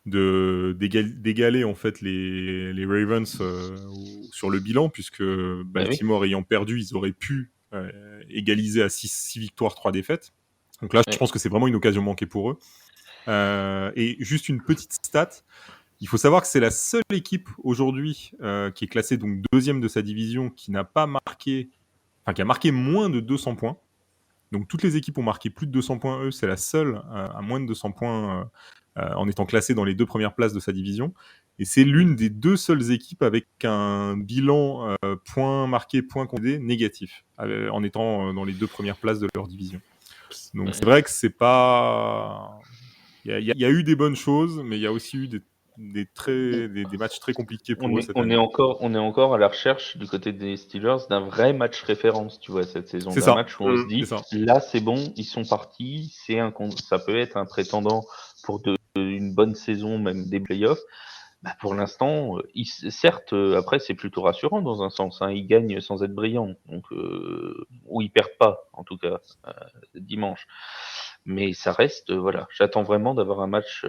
d'égaler en fait les Ravens sur le bilan, puisque Baltimore ayant perdu, ils auraient pu égaliser à 6 victoires, 3 défaites. Donc là, je pense que c'est vraiment une occasion manquée pour eux. Et juste une petite stat, il faut savoir que c'est la seule équipe aujourd'hui qui est classée donc deuxième de sa division qui n'a pas marqué, enfin qui a marqué moins de 200 points. Donc toutes les équipes ont marqué plus de 200 points, eux, c'est la seule à moins de 200 points en étant classée dans les 2 premières places de sa division. Et c'est l'une des 2 seules équipes avec un bilan points marqués, points concédés négatif, en étant dans les 2 premières places de leur division. Donc c'est vrai que c'est pas... Il y a eu des bonnes choses, mais il y a aussi eu des matchs très compliqués pour eux cette année. On est encore à la recherche du côté des Steelers d'un vrai match référence, tu vois, cette saison. C'est d'un match où on se dit, ça. là c'est bon, ils sont partis, ça peut être un prétendant pour une bonne saison, même des playoffs. Bah, pour l'instant, certes, après c'est plutôt rassurant dans un sens. Ils gagnent sans être brillants, donc ou ils perdent pas, en tout cas dimanche. Mais ça reste, voilà. J'attends vraiment d'avoir un match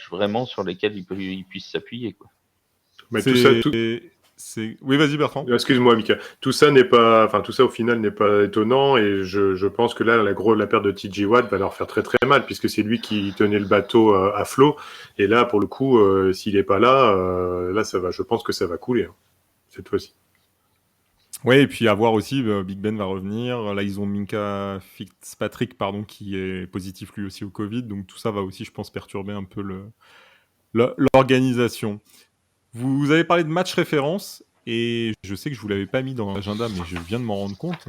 vraiment sur lequel ils puissent s'appuyer, quoi. Mais Oui, vas-y Bertrand. Excuse-moi, Mika. Tout ça au final n'est pas étonnant et je pense que là, la perte de TJ Watt va leur faire très très mal puisque c'est lui qui tenait le bateau à flot. Et là, pour le coup, s'il n'est pas là, je pense que ça va couler cette fois-ci. Oui, et puis à voir aussi, Big Ben va revenir. Là, ils ont Minka Fitzpatrick, qui est positif lui aussi au Covid. Donc tout ça va aussi, je pense, perturber un peu l'organisation. Vous avez parlé de match référence, et je sais que je vous l'avais pas mis dans l'agenda, mais je viens de m'en rendre compte.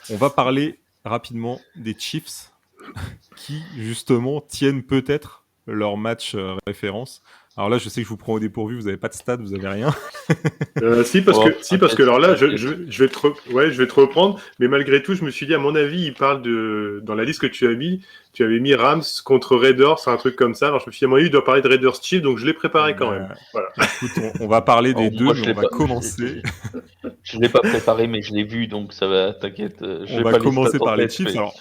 On va parler rapidement des Chiefs, qui justement tiennent peut-être leur match référence. Alors là, je sais que je vous prends au dépourvu, vous n'avez pas de stade, vous n'avez rien. Parce que alors là, je vais te reprendre, mais malgré tout, je me suis dit, à mon avis, il parle dans la liste que tu avais mis Rams contre Raiders, un truc comme ça. Alors je me suis dit, à mon avis, il doit parler de Raiders Chiefs, donc je l'ai préparé quand même. Voilà. Écoute, on va parler des deux, mais on va commencer. Je l'ai pas préparé, mais je l'ai vu, donc ça va, t'inquiète. On va commencer par les Chiefs. Alors,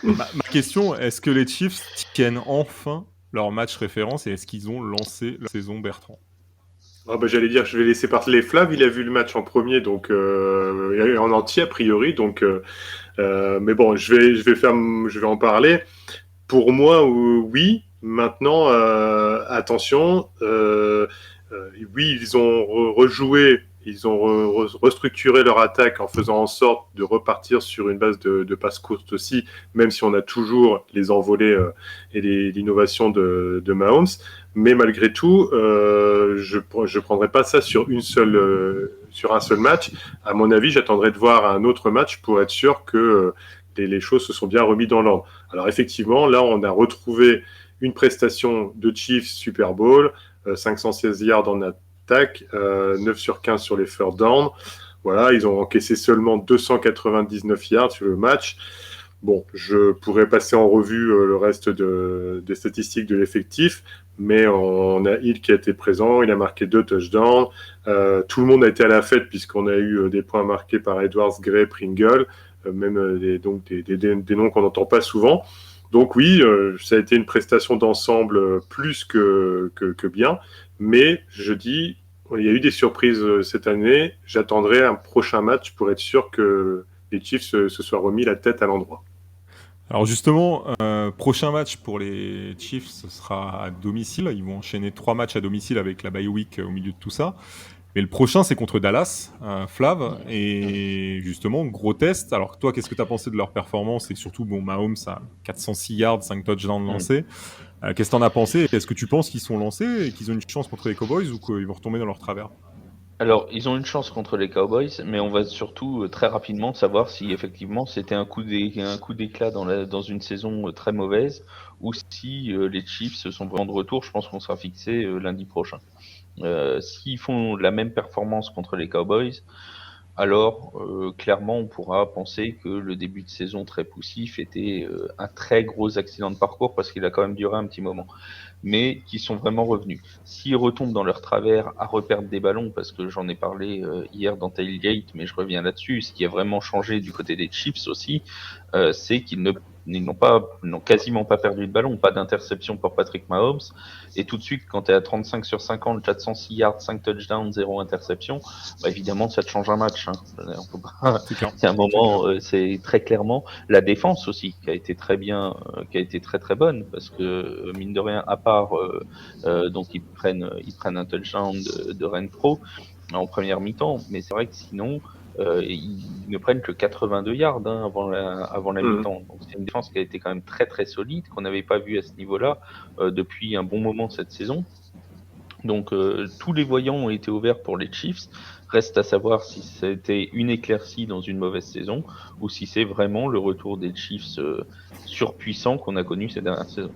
ma question, est-ce que les Chiefs tiennent enfin leur match référence et est-ce qu'ils ont lancé la saison Bertrand? J'allais dire, je vais laisser partir les Flav. Il a vu le match en premier, donc en entier a priori. Donc, mais bon, je vais en parler. Pour moi, oui. Maintenant, attention. Oui, ils ont rejoué. Ils ont restructuré leur attaque en faisant en sorte de repartir sur une base de passe courte aussi, même si on a toujours les envolées et l'innovation de Mahomes. Mais malgré tout, je prendrai pas ça sur un seul match. À mon avis, j'attendrai de voir un autre match pour être sûr que les choses se sont bien remises dans l'ordre. Alors effectivement, là, on a retrouvé une prestation de Chiefs Super Bowl, 516 yards en attaque, 9 sur 15 sur les third down. Voilà, ils ont encaissé seulement 299 yards sur le match. Bon, je pourrais passer en revue le reste des statistiques de l'effectif, mais on a Hill qui a été présent, il a marqué 2 touchdowns. Tout le monde a été à la fête puisqu'on a eu des points marqués par Edwards, Gray, Pringle, même des noms qu'on n'entend pas souvent. Donc oui, ça a été une prestation d'ensemble plus que bien, mais je dis, il y a eu des surprises cette année. J'attendrai un prochain match pour être sûr que les Chiefs se soient remis la tête à l'endroit. Alors justement, prochain match pour les Chiefs, ce sera à domicile. Ils vont enchaîner 3 matchs à domicile avec la bye week au milieu de tout ça. Mais le prochain, c'est contre Dallas, Flav, et justement, gros test. Alors toi, qu'est-ce que tu as pensé de leur performance? Et surtout, bon, Mahomes a 406 yards, 5 touchdowns lancés. Qu'est-ce que tu en as pensé? Est-ce que tu penses qu'ils sont lancés et qu'ils ont une chance contre les Cowboys ou qu'ils vont retomber dans leur travers? Alors, ils ont une chance contre les Cowboys, mais on va surtout très rapidement savoir si effectivement c'était un coup d'éclat dans une saison très mauvaise ou si les Chiefs sont vraiment de retour. Je pense qu'on sera fixé lundi prochain. S'ils font la même performance contre les Cowboys, alors clairement on pourra penser que le début de saison très poussif était un très gros accident de parcours parce qu'il a quand même duré un petit moment, mais qui sont vraiment revenus. S'ils retombent dans leur travers à reperdre des ballons, parce que j'en ai parlé hier dans Tailgate, mais je reviens là-dessus, ce qui a vraiment changé du côté des Chiefs aussi, c'est qu'ils n'ont quasiment pas perdu de ballon, pas d'interception pour Patrick Mahomes, et tout de suite, quand tu es à 35 sur 50, 406 yards, 5 touchdowns, 0 interception, bah évidemment, ça te change un match. Hein. C'est clair. C'est un moment, c'est très clairement la défense aussi qui a été très bien, qui a été très très bonne parce que mine de rien, à part donc ils prennent un touchdown de Renfro en première mi-temps, mais c'est vrai que sinon ils ne prennent que 82 yards avant la mi-temps. Donc c'est une défense qui a été quand même très très solide qu'on n'avait pas vu à ce niveau-là depuis un bon moment cette saison. Donc tous les voyants ont été ouverts pour les Chiefs. Reste à savoir si c'était une éclaircie dans une mauvaise saison ou si c'est vraiment le retour des Chiefs surpuissants qu'on a connu ces dernières saisons.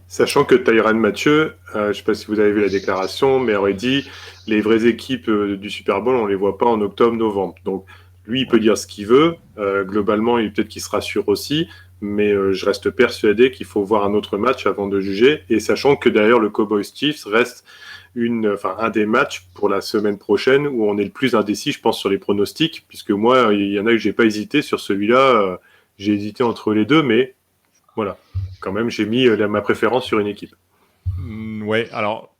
Sachant que Tyrann Mathieu, je ne sais pas si vous avez vu la déclaration, mais aurait dit les vraies équipes du Super Bowl, on les voit pas en octobre-novembre. Donc lui, il peut dire ce qu'il veut. Globalement, peut-être qu'il se rassure aussi, mais je reste persuadé qu'il faut voir un autre match avant de juger. Et sachant que d'ailleurs le Cowboys Chiefs reste un des matchs pour la semaine prochaine où on est le plus indécis, je pense, sur les pronostics, puisque moi, il y en a que j'ai pas hésité sur celui-là. J'ai hésité entre les deux, mais voilà. Quand même, j'ai mis ma préférence sur une équipe. Ouais, alors,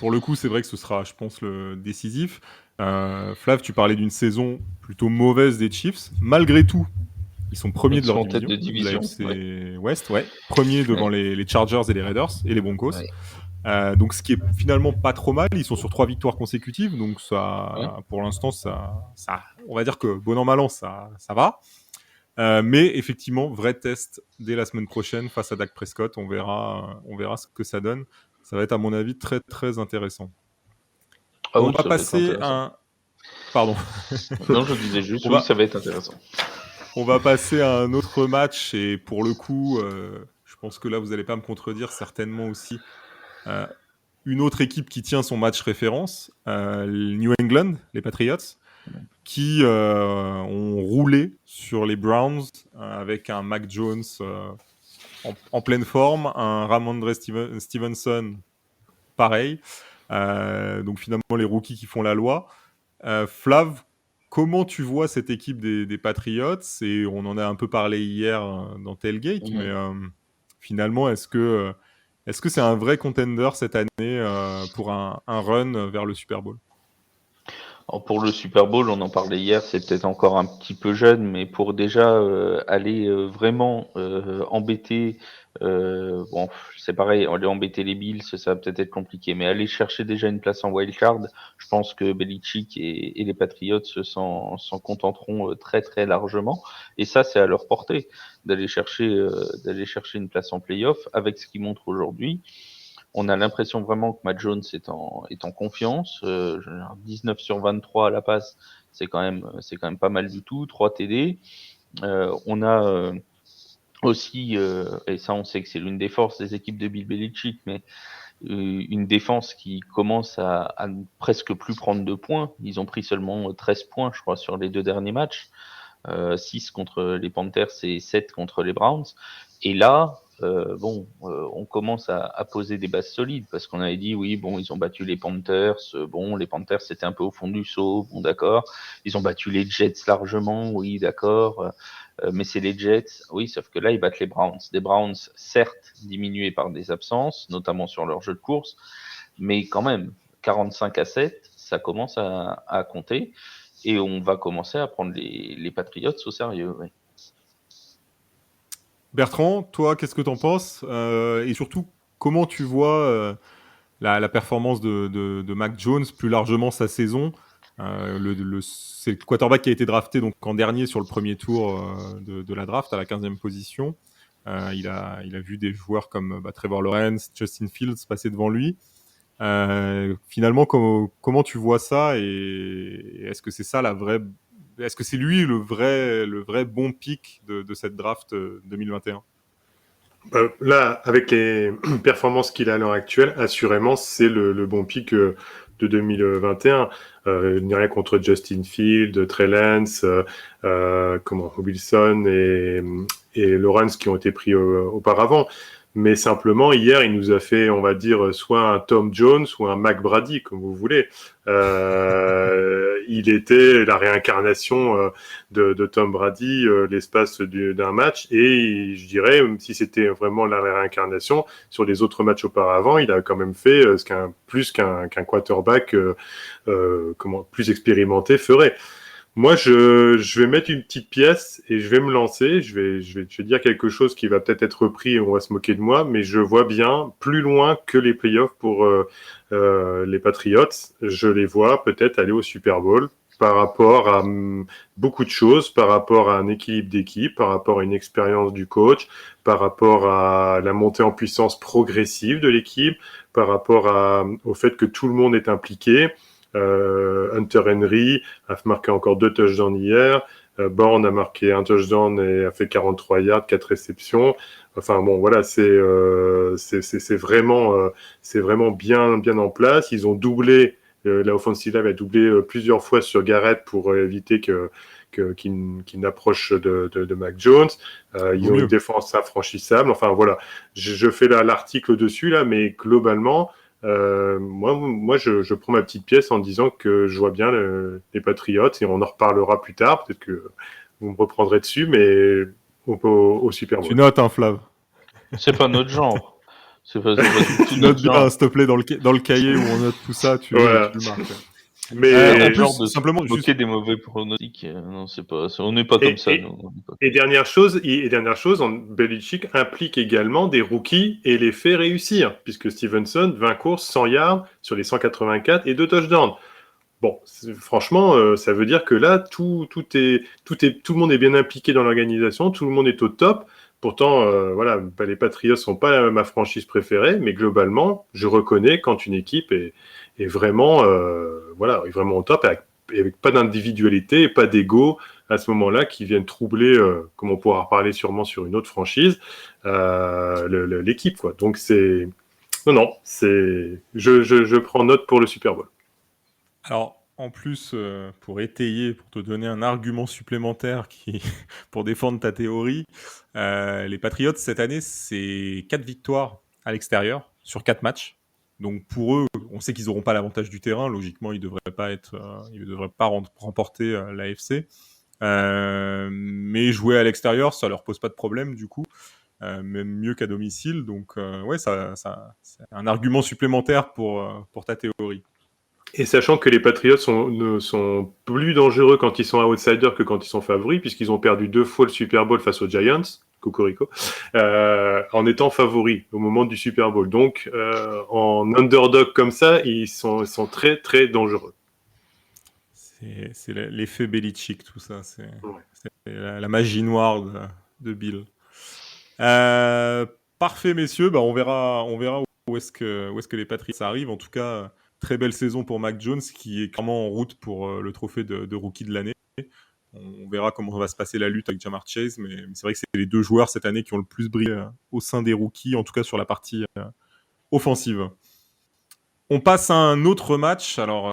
pour le coup, c'est vrai que ce sera, je pense, le décisif. Flav, tu parlais d'une saison plutôt mauvaise des Chiefs. Malgré tout, ils sont premiers Ils de leur sont en division. tête de division. l'AFC West, ouais. Premiers devant les Chargers et les Raiders et les Broncos. Ouais. Donc, ce qui est finalement pas trop mal. Ils sont sur 3 victoires consécutives. Donc, ça, Ouais. pour l'instant, ça, on va dire que bon an, mal an, ça va. Mais effectivement, vrai test dès la semaine prochaine face à Dak Prescott. On verra ce que ça donne. Ça va être, à mon avis, très, très intéressant. Ah On oui, va ça va être passer intéressant. à un... Pardon. Non, je disais juste, oui, ça va être intéressant. On va passer à un autre match. Et pour le coup, je pense que là, vous n'allez pas me contredire, certainement aussi. Une autre équipe qui tient son match référence, New England, les Patriots, qui ont roulé sur les Browns avec un Mac Jones en pleine forme, un Ramondre Stevenson pareil. Donc finalement, les rookies qui font la loi. Flav, comment tu vois cette équipe des Patriots? Et on en a un peu parlé hier dans Tailgate, mais finalement, est-ce que c'est un vrai contender cette année pour un run vers le Super Bowl? Alors pour le Super Bowl, on en parlait hier, c'est peut-être encore un petit peu jeune, mais pour déjà aller vraiment embêter, bon, c'est pareil, aller embêter les Bills, ça va peut-être être compliqué, mais aller chercher déjà une place en wildcard, je pense que Belichick et les Patriots s'en contenteront très très largement, et ça c'est à leur portée d'aller chercher une place en playoff avec ce qu'ils montrent aujourd'hui. On a l'impression vraiment que Matt Jones est en confiance. 19 sur 23 à la passe, c'est quand même pas mal du tout. 3 TD. On a aussi, et ça on sait que c'est l'une des forces des équipes de Bill Belichick, mais une défense qui commence à presque plus prendre de points. Ils ont pris seulement 13 points, je crois, sur les 2 derniers matchs. 6 contre les Panthers et 7 contre les Browns. Et là, on commence à poser des bases solides parce qu'on avait dit oui, bon, ils ont battu les Panthers. Bon, les Panthers c'était un peu au fond du seau, bon d'accord. Ils ont battu les Jets largement, oui d'accord. Mais c'est les Jets, oui, sauf que là ils battent les Browns. Des Browns certes diminués par des absences, notamment sur leur jeu de course, mais quand même 45-7, ça commence à compter. Et on va commencer à prendre les Patriots au sérieux. Ouais. Bertrand, toi, qu'est-ce que t'en penses? Et surtout, comment tu vois la performance de Mac Jones, plus largement sa saison. C'est le quarterback qui a été drafté donc en dernier sur le premier tour de la draft à la 15e position. Il a vu des joueurs comme Trevor Lawrence, Justin Fields passer devant lui. Finalement, comment tu vois ça, et est-ce que c'est ça est-ce que c'est lui le vrai bon pick de cette draft 2021? Là, avec les performances qu'il a à l'heure actuelle, assurément, c'est le bon pick de 2021. Il n'y a rien contre Justin Fields, Trey Lance, Wilson et Lawrence qui ont été pris auparavant. Mais simplement, hier, il nous a fait, on va dire, soit un Tom Jones ou un Mac Brady, comme vous voulez. Il était la réincarnation de Tom Brady l'espace d'un match. Et je dirais, si c'était vraiment la réincarnation, sur les autres matchs auparavant, il a quand même fait plus qu'un quarterback plus expérimenté ferait. Moi, je vais mettre une petite pièce et je vais me lancer. Je vais dire quelque chose qui va peut-être être repris et on va se moquer de moi, mais je vois bien plus loin que les playoffs pour les Patriots. Je les vois peut-être aller au Super Bowl par rapport à beaucoup de choses, par rapport à un équilibre d'équipe, par rapport à une expérience du coach, par rapport à la montée en puissance progressive de l'équipe, par rapport au fait que tout le monde est impliqué. Hunter Henry a marqué encore 2 touchdowns hier. Bourne a marqué un touchdown et a fait 43 yards, 4 réceptions. Enfin bon, voilà, c'est vraiment bien en place. Ils ont doublé, la offensive line a doublé plusieurs fois sur Garrett pour éviter qu'il n'approche de Mac Jones. Ils ont une défense infranchissable. Enfin voilà, je fais l'article dessus là, mais globalement, moi je prends ma petite pièce en disant que je vois bien les Patriots, et on en reparlera plus tard. Peut-être que vous me reprendrez dessus, mais au Super Bowl. Tu notes, hein, Flav? C'est pas notre genre. Tu notes bien, s'il te plaît, dans le cahier où on note tout ça, tu le marques. Mais en plus, simplement moquer des mauvais pronostics, non, on n'est pas comme ça. Et dernière chose, Belichick implique également des rookies et les fait réussir, puisque Stevenson, 20 courses, 100 yards sur les 184 et 2 touchdowns. Bon, franchement, ça veut dire que là, tout le monde est bien impliqué dans l'organisation, tout le monde est au top. Pourtant, voilà, les Patriots sont pas ma franchise préférée, mais globalement, je reconnais quand une équipe est vraiment, est vraiment au top, avec pas d'individualité et pas d'ego à ce moment-là qui viennent troubler, comme on pourra reparler sûrement sur une autre franchise, l'équipe, quoi. Donc je prends note pour le Super Bowl. Alors, en plus, pour te donner un argument supplémentaire pour défendre ta théorie, les Patriots, cette année, c'est 4 victoires à l'extérieur sur 4 matchs. Donc pour eux, on sait qu'ils n'auront pas l'avantage du terrain. Logiquement, ils ne devraient pas remporter l'AFC. Mais jouer à l'extérieur, ça leur pose pas de problème du coup. Même mieux qu'à domicile. Donc ça c'est un argument supplémentaire pour ta théorie. Et sachant que les Patriots sont plus dangereux quand ils sont outsiders que quand ils sont favoris, puisqu'ils ont perdu 2 fois le Super Bowl face aux Giants, Cocorico, en étant favoris au moment du Super Bowl. Donc, en underdog comme ça, ils sont très, très dangereux. C'est l'effet Belichick, tout ça. C'est la magie noire de Bill. Parfait, messieurs. On verra où est-ce que les Patriots arrivent. En tout cas, très belle saison pour Mac Jones, qui est clairement en route pour le trophée de rookie de l'année. On verra comment va se passer la lutte avec Ja'Marr Chase, mais c'est vrai que c'est les 2 joueurs cette année qui ont le plus brillé au sein des rookies, en tout cas sur la partie offensive. On passe à un autre match. Alors,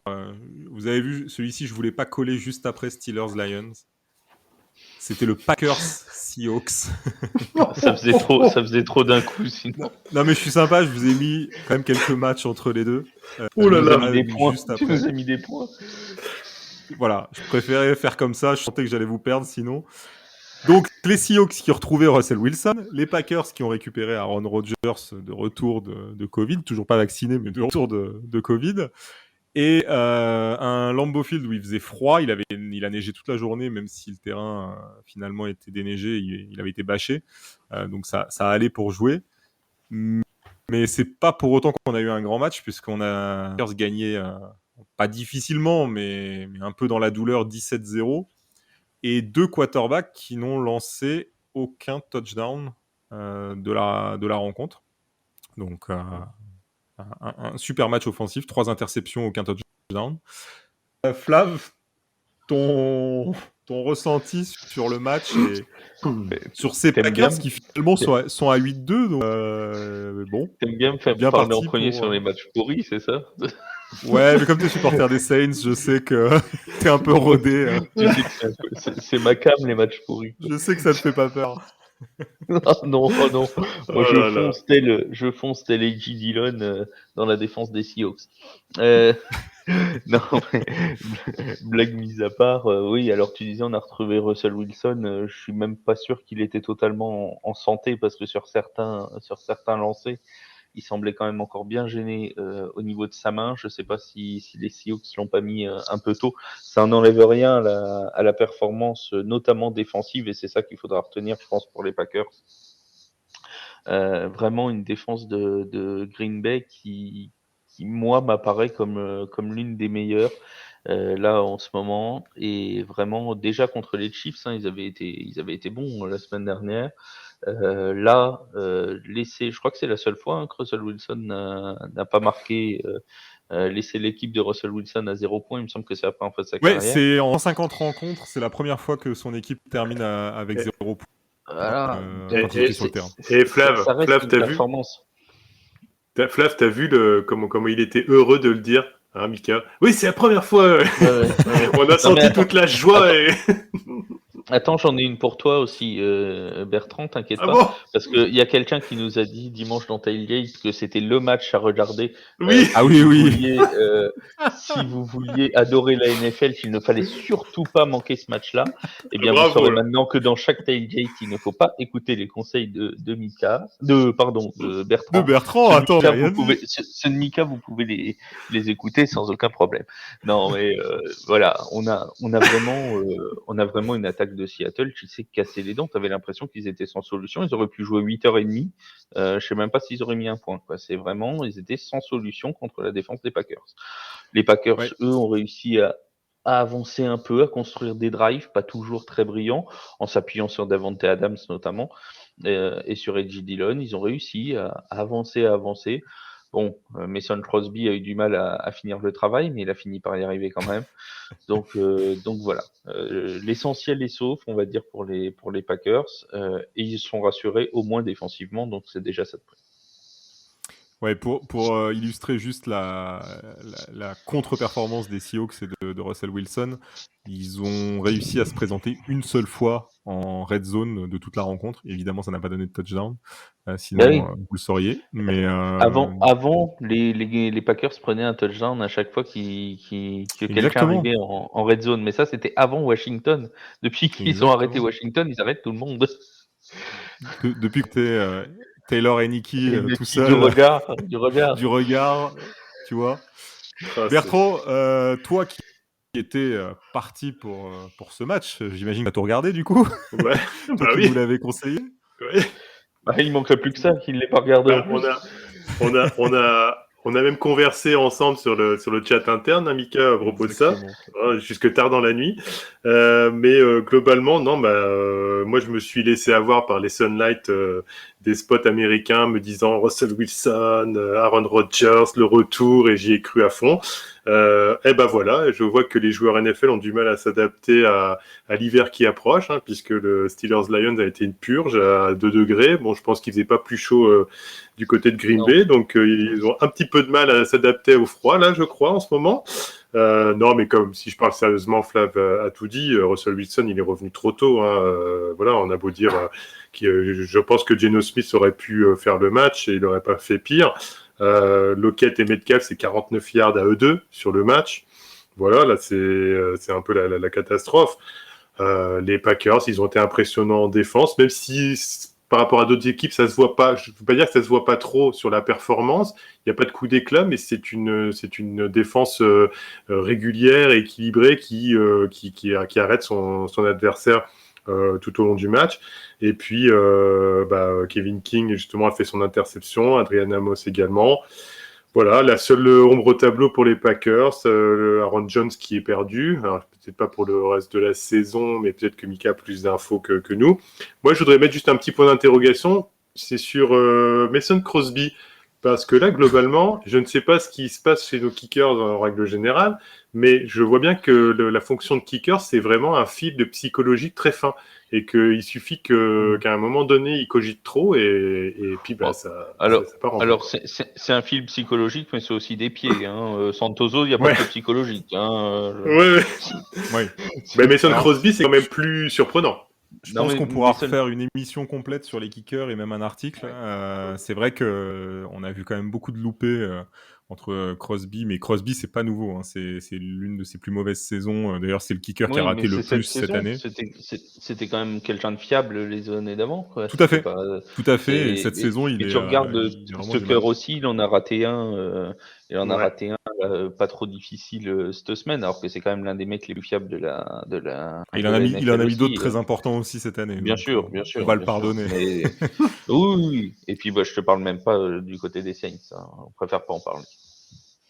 vous avez vu, celui-ci, je voulais pas coller juste après Steelers-Lions. C'était le Packers-Seahawks. ça faisait trop d'un coup, sinon. Non, mais je suis sympa, je vous ai mis quand même quelques matchs entre les deux. Oh là là, tu nous as mis des points. Voilà, je préférais faire comme ça, je sentais que j'allais vous perdre sinon. Donc, les Seahawks qui ont retrouvé Russell Wilson, les Packers qui ont récupéré Aaron Rodgers de retour de Covid, toujours pas vacciné, mais de retour de Covid. Et un Lambeau Field où il faisait froid, il a neigé toute la journée, même si le terrain finalement était déneigé, il avait été bâché. Donc ça allait pour jouer. Mais c'est pas pour autant qu'on a eu un grand match, puisqu'on a gagné, pas difficilement, mais un peu dans la douleur, 17-0. Et 2 quarterbacks qui n'ont lancé aucun touchdown de la rencontre. Donc, un super match offensif, 3 interceptions, aucun touchdown. Flav, ton ressenti sur le match et sur ces Packers qui finalement sont à 8-2. Donc, bon, T'aimes bien me faire bien parler en parti premier pour, sur les matchs pourris, c'est ça? Ouais, mais comme tu es supporter des Saints, je sais que t'es un peu rodé. Tu sais que c'est ma came, les matchs pourris. Je sais que ça te fait pas peur. Ah non, oh non. Moi, Oh là là. je fonce tel A.J. Dillon dans la défense des Seahawks. Euh, non, mais blague mise à part, oui, alors tu disais on a retrouvé Russell Wilson, je suis même pas sûr qu'il était totalement en santé parce que sur certains lancers, il semblait quand même encore bien gêné au niveau de sa main. Je sais pas si les Seahawks l'ont pas mis un peu tôt. Ça n'enlève rien à la performance, notamment défensive, et c'est ça qu'il faudra retenir, je pense, pour les Packers. Vraiment une défense de Green Bay qui moi m'apparaît comme l'une des meilleures là en ce moment, et vraiment déjà contre les Chiefs, hein, ils avaient été bons la semaine dernière. Là, je crois que c'est la seule fois que Russell Wilson n'a pas marqué, laisser l'équipe de Russell Wilson à 0 points. Il me semble que c'est la première fois de sa Ouais, carrière. c'est en 50 rencontres, c'est la première fois que son équipe termine avec 0 points Voilà. quand il était sur le terrain. Et Flav, ça reste une t'as performance. Flav, t'as vu comment il était heureux de le dire, hein, Mika? Oui, c'est la première fois. Ouais. On a senti toute la joie. Attends, j'en ai une pour toi aussi, Bertrand, t'inquiète Ah pas. bon? Parce qu'il y a quelqu'un qui nous a dit dimanche dans Tailgate que c'était le match à regarder. Oui. Si vous vouliez adorer la NFL, qu'il ne fallait surtout pas manquer ce match-là, eh bien, Bravo, vous saurez là. maintenant que dans chaque Tailgate, il ne faut pas écouter les conseils de Bertrand. De Bertrand, attends, j'ai rien dit. Ceux de Mika, vous pouvez les écouter sans aucun problème. Non, mais voilà, on a vraiment une attaque de Seattle qui s'est cassé les dents. T'avais l'impression qu'ils étaient sans solution. Ils auraient pu jouer 8h30. Je sais même pas s'ils auraient mis un point, quoi. C'est vraiment, ils étaient sans solution contre la défense des Packers. Les Packers, Ouais. eux, ont réussi à avancer un peu, à construire des drives, pas toujours très brillants, en s'appuyant sur Davante Adams notamment, et sur A.J. Dillon. Ils ont réussi à avancer. Bon, Mason Crosby a eu du mal à finir le travail, mais il a fini par y arriver quand même. Donc voilà. L'essentiel est sauf, on va dire, pour les Packers, et ils sont rassurés au moins défensivement, donc c'est déjà ça de prix. Ouais, pour illustrer juste la contre-performance des Seahawks et de Russell Wilson, ils ont réussi à se présenter une seule fois en red zone de toute la rencontre. Évidemment, ça n'a pas donné de touchdown, sinon Oui. vous le sauriez. Mais Avant, les Packers prenaient un touchdown à chaque fois que quelqu'un arrivait en red zone, mais ça c'était avant Washington. Depuis qu'ils ont arrêté Washington, ils arrêtent tout le monde. Depuis que t'es Taylor et Nicky tout seul. Du regard, tu vois. Bertrand, toi qui étais parti pour ce match, j'imagine que tu as tout regardé du coup. Ouais, toi qui nous l'avais conseillé. Ouais. Il manquerait plus que ça, qu'il ne l'ait pas regardé. On a même conversé ensemble sur le chat interne, hein, Mika, à propos de ça, jusque tard dans la nuit. Mais globalement, non, moi je me suis laissé avoir par les sunlight des spots américains me disant Russell Wilson, Aaron Rodgers, le retour, et j'y ai cru à fond. Et ben voilà, je vois que les joueurs NFL ont du mal à s'adapter à l'hiver qui approche, hein, puisque le Steelers-Lions a été une purge à 2 degrés. Bon, je pense qu'il faisait pas plus chaud du côté de Green Bay, donc ils ont un petit peu de mal à s'adapter au froid, là, je crois, en ce moment. Non, mais comme si je parle sérieusement, Flav a tout dit. Russell Wilson, il est revenu trop tôt. Hein, voilà, on a beau dire je pense que Geno Smith aurait pu faire le match et il n'aurait pas fait pire. Lockett et Metcalf, c'est 49 yards à eux deux sur le match. Voilà, là, c'est un peu la catastrophe. Les Packers, ils ont été impressionnants en défense, même si par rapport à d'autres équipes, ça se voit pas. Je ne veux pas dire que ça se voit pas trop sur la performance. Il n'y a pas de coup d'éclat, mais c'est une défense régulière et équilibrée qui arrête son adversaire tout au long du match. Et puis, Kevin King, justement, a fait son interception, Adrian Amos également. Voilà, la seule ombre au tableau pour les Packers, Aaron Jones qui est perdu. Alors, peut-être pas pour le reste de la saison, mais peut-être que Mika a plus d'infos que nous. Moi, je voudrais mettre juste un petit point d'interrogation. C'est sur Mason Crosby. Parce que là, globalement, je ne sais pas ce qui se passe chez nos kickers en règle générale, mais je vois bien que la fonction de kicker, c'est vraiment un fil de psychologie très fin. Et qu'il suffit qu'à un moment donné, il cogite trop et puis ça part en Alors c'est un fil psychologique, mais c'est aussi des pieds. Santoso, il n'y a pas de psychologique. Ouais. Mais Mason Crosby, c'est quand même plus surprenant. Je pense qu'on pourra refaire une émission complète sur les kickers et même un article. C'est vrai qu'on a vu quand même beaucoup de loupés entre Crosby, mais Crosby, c'est pas nouveau. Hein. C'est l'une de ses plus mauvaises saisons. D'ailleurs, c'est le kicker qui a raté le plus cette année. C'était quand même quelqu'un de fiable les années d'avant. Quoi. Tout à fait. Tout à fait. Et cette saison, il est. Tu regardes Tucker aussi, il en a raté un. Raté un pas trop difficile cette semaine, alors que c'est quand même l'un des mecs les plus fiables de la. Il en a mis d'autres très importants aussi cette année. Bien sûr. On va le pardonner. Mais... oui. Et puis, je te parle même pas du côté des Saints. Hein. On préfère pas en parler.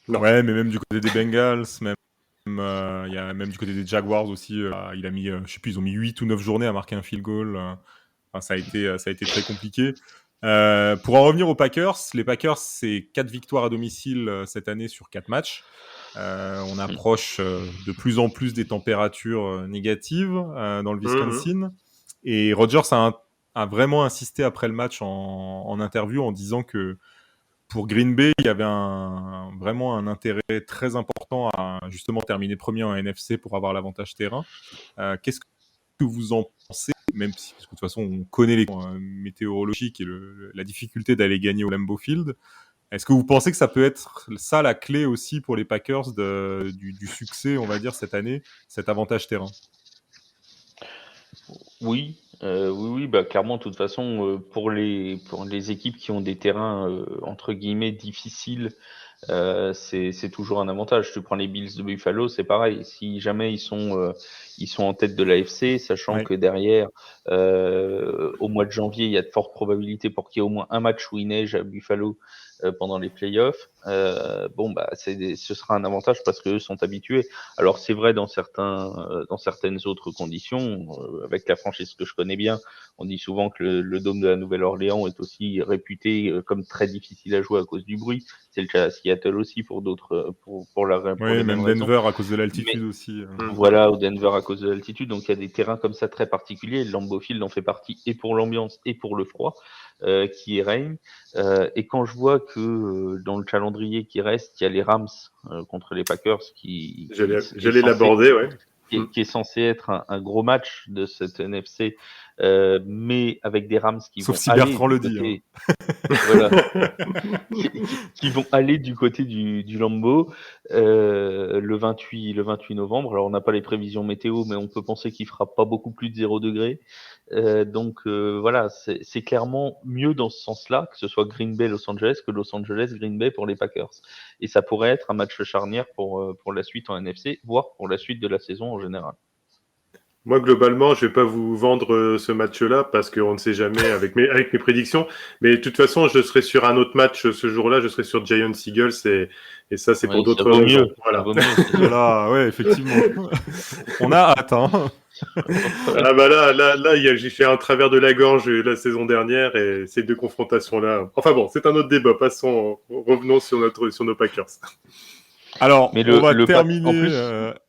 Non. Ouais, mais même du côté des Bengals, il y a même du côté des Jaguars aussi. Il a mis, je sais plus, ils ont mis 8 ou 9 journées à marquer un field goal. Ça a été très compliqué. Pour en revenir aux Packers, les Packers, c'est 4 victoires à domicile cette année sur 4 matchs. On approche de plus en plus des températures négatives dans le Wisconsin. Et Rodgers a vraiment insisté après le match en interview en disant que pour Green Bay, il y avait vraiment un intérêt très important à justement terminer premier en NFC pour avoir l'avantage terrain. Qu'est-ce que vous en pensez, même si, parce que de toute façon, on connaît les météorologiques et la difficulté d'aller gagner au Lambeau Field. Est-ce que vous pensez que ça peut être ça la clé aussi pour les Packers du succès, on va dire, cette année, cet avantage terrain? Oui, clairement, de toute façon, pour les équipes qui ont des terrains entre guillemets difficiles, c'est toujours un avantage. Tu prends les Bills de Buffalo, c'est pareil. Si jamais ils sont en tête de l'AFC, sachant que derrière, au mois de janvier, il y a de fortes probabilités pour qu'il y ait au moins un match où il neige à Buffalo pendant les playoffs. Ce sera un avantage parce qu'eux sont habitués. Alors c'est vrai dans certaines autres conditions, avec la franchise que je connais bien, on dit souvent que le dôme de la Nouvelle-Orléans est aussi réputé comme très difficile à jouer à cause du bruit. C'est le cas à Seattle aussi pour d'autres, pour les même Denver à cause de l'altitude aussi. Voilà, au Denver à cause de l'altitude. Donc il y a des terrains comme ça très particuliers. Le Lambeau Field en fait partie et pour l'ambiance et pour le froid qui règne. Et quand je vois que dans le calendrier qui reste, il y a les Rams contre les Packers J'allais l'aborder, ouais. Qui est censé être un gros match de cette NFC, mais avec des Rams qui Sauf vont si Bertrand le dit. Voilà. qui vont aller du côté du Lambeau le 28 novembre. Alors on n'a pas les prévisions météo, mais on peut penser qu'il fera pas beaucoup plus de 0 degré. Voilà, c'est clairement mieux dans ce sens-là, que ce soit Green Bay Los Angeles que Los Angeles Green Bay pour les Packers. Et ça pourrait être un match charnière pour la suite en NFC, voire pour la suite de la saison en général. Moi, globalement, je vais pas vous vendre ce match-là parce qu'on ne sait jamais avec mes prédictions. Mais de toute façon, je serai sur un autre match ce jour-là. Je serai sur Giants Eagles et ça, c'est pour d'autres raisons. Voilà. Voilà, ouais, effectivement. On a hâte, hein. J'ai fait un travers de la gorge la saison dernière et ces deux confrontations-là. Enfin bon, c'est un autre débat. Revenons sur nos Packers. Alors, on va terminer. En plus,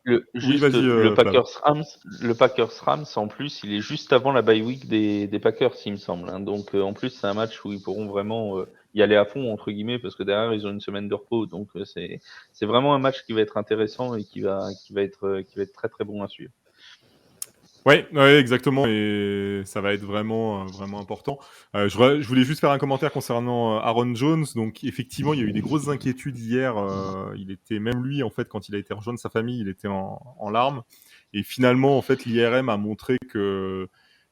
le Packers Rams, en plus, il est juste avant la bye week des Packers, il me semble. Hein. Donc, en plus, c'est un match où ils pourront vraiment y aller à fond entre guillemets, parce que derrière, ils ont une semaine de repos. Donc, c'est vraiment un match qui va être intéressant et qui va être très très bon à suivre. Ouais, exactement, et ça va être vraiment important. Je voulais juste faire un commentaire concernant Aaron Jones. Donc effectivement, il y a eu des grosses inquiétudes hier. Il était même lui, en fait, quand il a été rejoint de sa famille, il était en larmes. Et finalement, en fait, l'IRM a montré que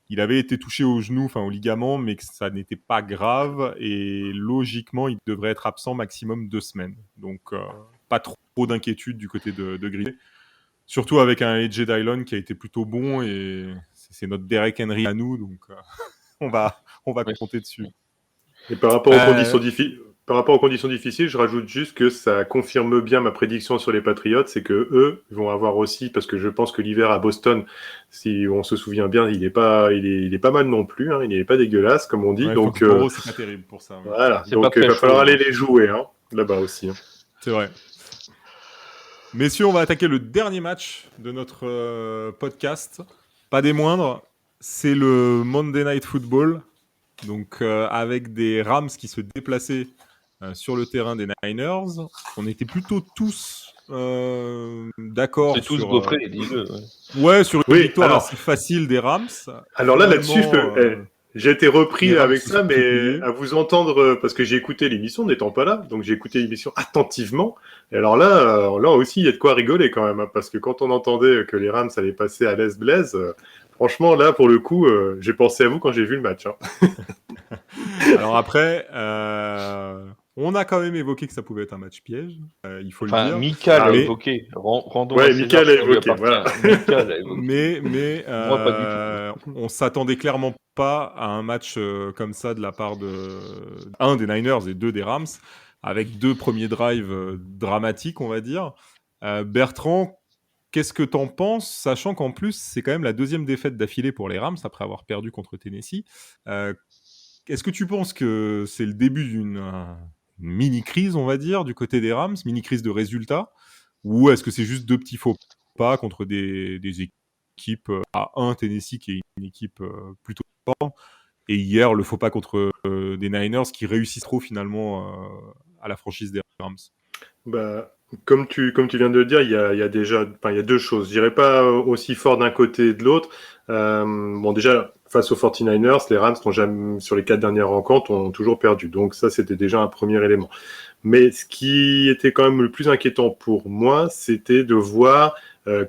il avait été touché au genou, enfin au ligament, mais que ça n'était pas grave. Et logiquement, il devrait être absent maximum 2 semaines. Donc pas trop d'inquiétude du côté de Green Bay. Surtout avec un AJ Dillon qui a été plutôt bon et c'est notre Derek Henry à nous, donc on va compter dessus. Et par rapport aux conditions difficiles, je rajoute juste que ça confirme bien ma prédiction sur les Patriots, c'est que eux vont avoir aussi, parce que je pense que l'hiver à Boston, si on se souvient bien, il est pas mal non plus, hein, il n'est pas dégueulasse comme on dit. Ouais, donc c'est pas terrible pour ça. Ouais. Voilà, C'est donc pas il va très falloir chaud, aller les jouer là-bas aussi. C'est vrai. Messieurs, on va attaquer le dernier match de notre podcast. Pas des moindres, c'est le Monday Night Football. Donc, avec des Rams qui se déplaçaient sur le terrain des Niners. On était plutôt tous d'accord C'est tous sur... gaufrés, dis-le. sur une victoire assez facile des Rams. Alors là-dessus, j'ai été repris avec ça, mais payés. à vous entendre, parce que j'ai écouté l'émission n'étant pas là, donc j'ai écouté l'émission attentivement. Et alors là aussi, il y a de quoi rigoler quand même, hein, parce que quand on entendait que les Rams allaient passer à l'Est Blaise, franchement, là, pour le coup, j'ai pensé à vous quand j'ai vu le match. Hein. Alors après, on a quand même évoqué que ça pouvait être un match piège, il faut le dire. Mika l'a évoqué. Rendons ouais, Mika l'a évoqué, voilà. Mika l'a évoqué. Mais moi, pas du tout. On s'attendait clairement pas à un match comme ça de la part de un des Niners et deux des Rams, avec deux premiers drives dramatiques, on va dire. Bertrand, qu'est-ce que t'en penses, sachant qu'en plus, c'est quand même la deuxième défaite d'affilée pour les Rams, après avoir perdu contre Tennessee. Est-ce que tu penses que c'est le début d'une mini-crise, on va dire, du côté des Rams, mini-crise de résultats, ou est-ce que c'est juste deux petits faux pas contre des équipes à Tennessee, qui est une équipe plutôt forte, et hier, le faux pas contre des Niners qui réussissent trop finalement à la franchise des Rams? Comme tu viens de le dire, il y a deux choses. Je dirais pas aussi fort d'un côté et de l'autre. Déjà, face aux 49ers, les Rams sur les 4 dernières rencontres, ont toujours perdu. Donc ça, c'était déjà un premier élément. Mais ce qui était quand même le plus inquiétant pour moi, c'était de voir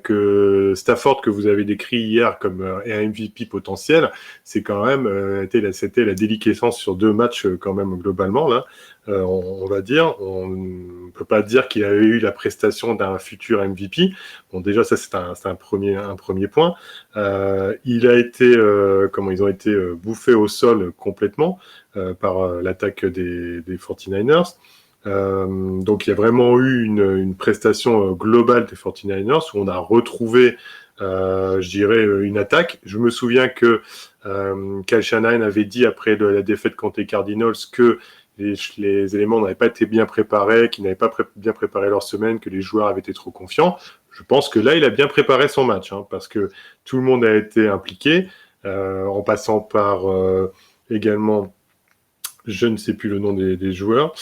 que Stafford, que vous avez décrit hier comme un MVP potentiel, c'est quand même c'était la déliquescence sur 2 matchs quand même globalement là. On va dire, on ne peut pas dire qu'il avait eu la prestation d'un futur MVP. Bon, déjà ça c'est un premier point. Ils ont été bouffés au sol complètement par l'attaque des 49ers. Donc il y a vraiment eu une prestation globale des 49ers où on a retrouvé, je dirais, une attaque. Je me souviens que Kyle Shanahan avait dit après la défaite contre les Cardinals que les éléments n'avaient pas été bien préparés, qu'ils n'avaient pas bien préparé leur semaine, que les joueurs avaient été trop confiants. Je pense que là, il a bien préparé son match, hein, parce que tout le monde a été impliqué, en passant par également, je ne sais plus le nom des joueurs,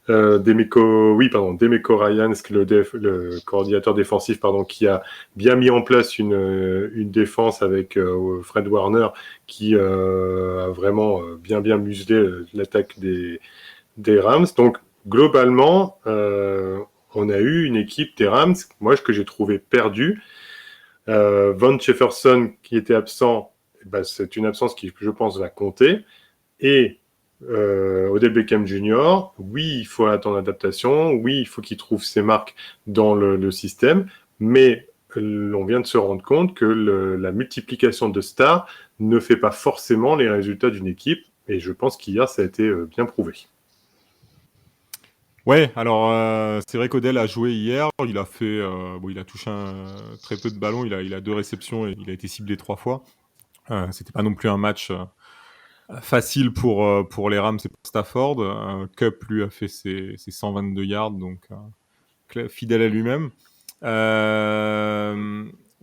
Demeco Ryans, le coordinateur défensif, qui a bien mis en place une défense avec Fred Warner qui a vraiment bien muselé l'attaque des Rams. Donc globalement, on a eu une équipe des Rams, moi que j'ai trouvé perdue. Von Jefferson qui était absent, c'est une absence qui, je pense, va compter. Et Odell Beckham Jr., oui, il faut attendre l'adaptation, oui, il faut qu'il trouve ses marques dans le système, mais on vient de se rendre compte que la multiplication de stars ne fait pas forcément les résultats d'une équipe, et je pense qu'hier, ça a été bien prouvé. Ouais, alors c'est vrai qu'Odell a joué hier, il a fait, il a touché très peu de ballons, il a 2 réceptions et il a été ciblé 3 fois. C'était pas non plus un match facile pour les Rams et pour Stafford. Kupp, lui, a fait ses 122 yards, donc fidèle à lui-même.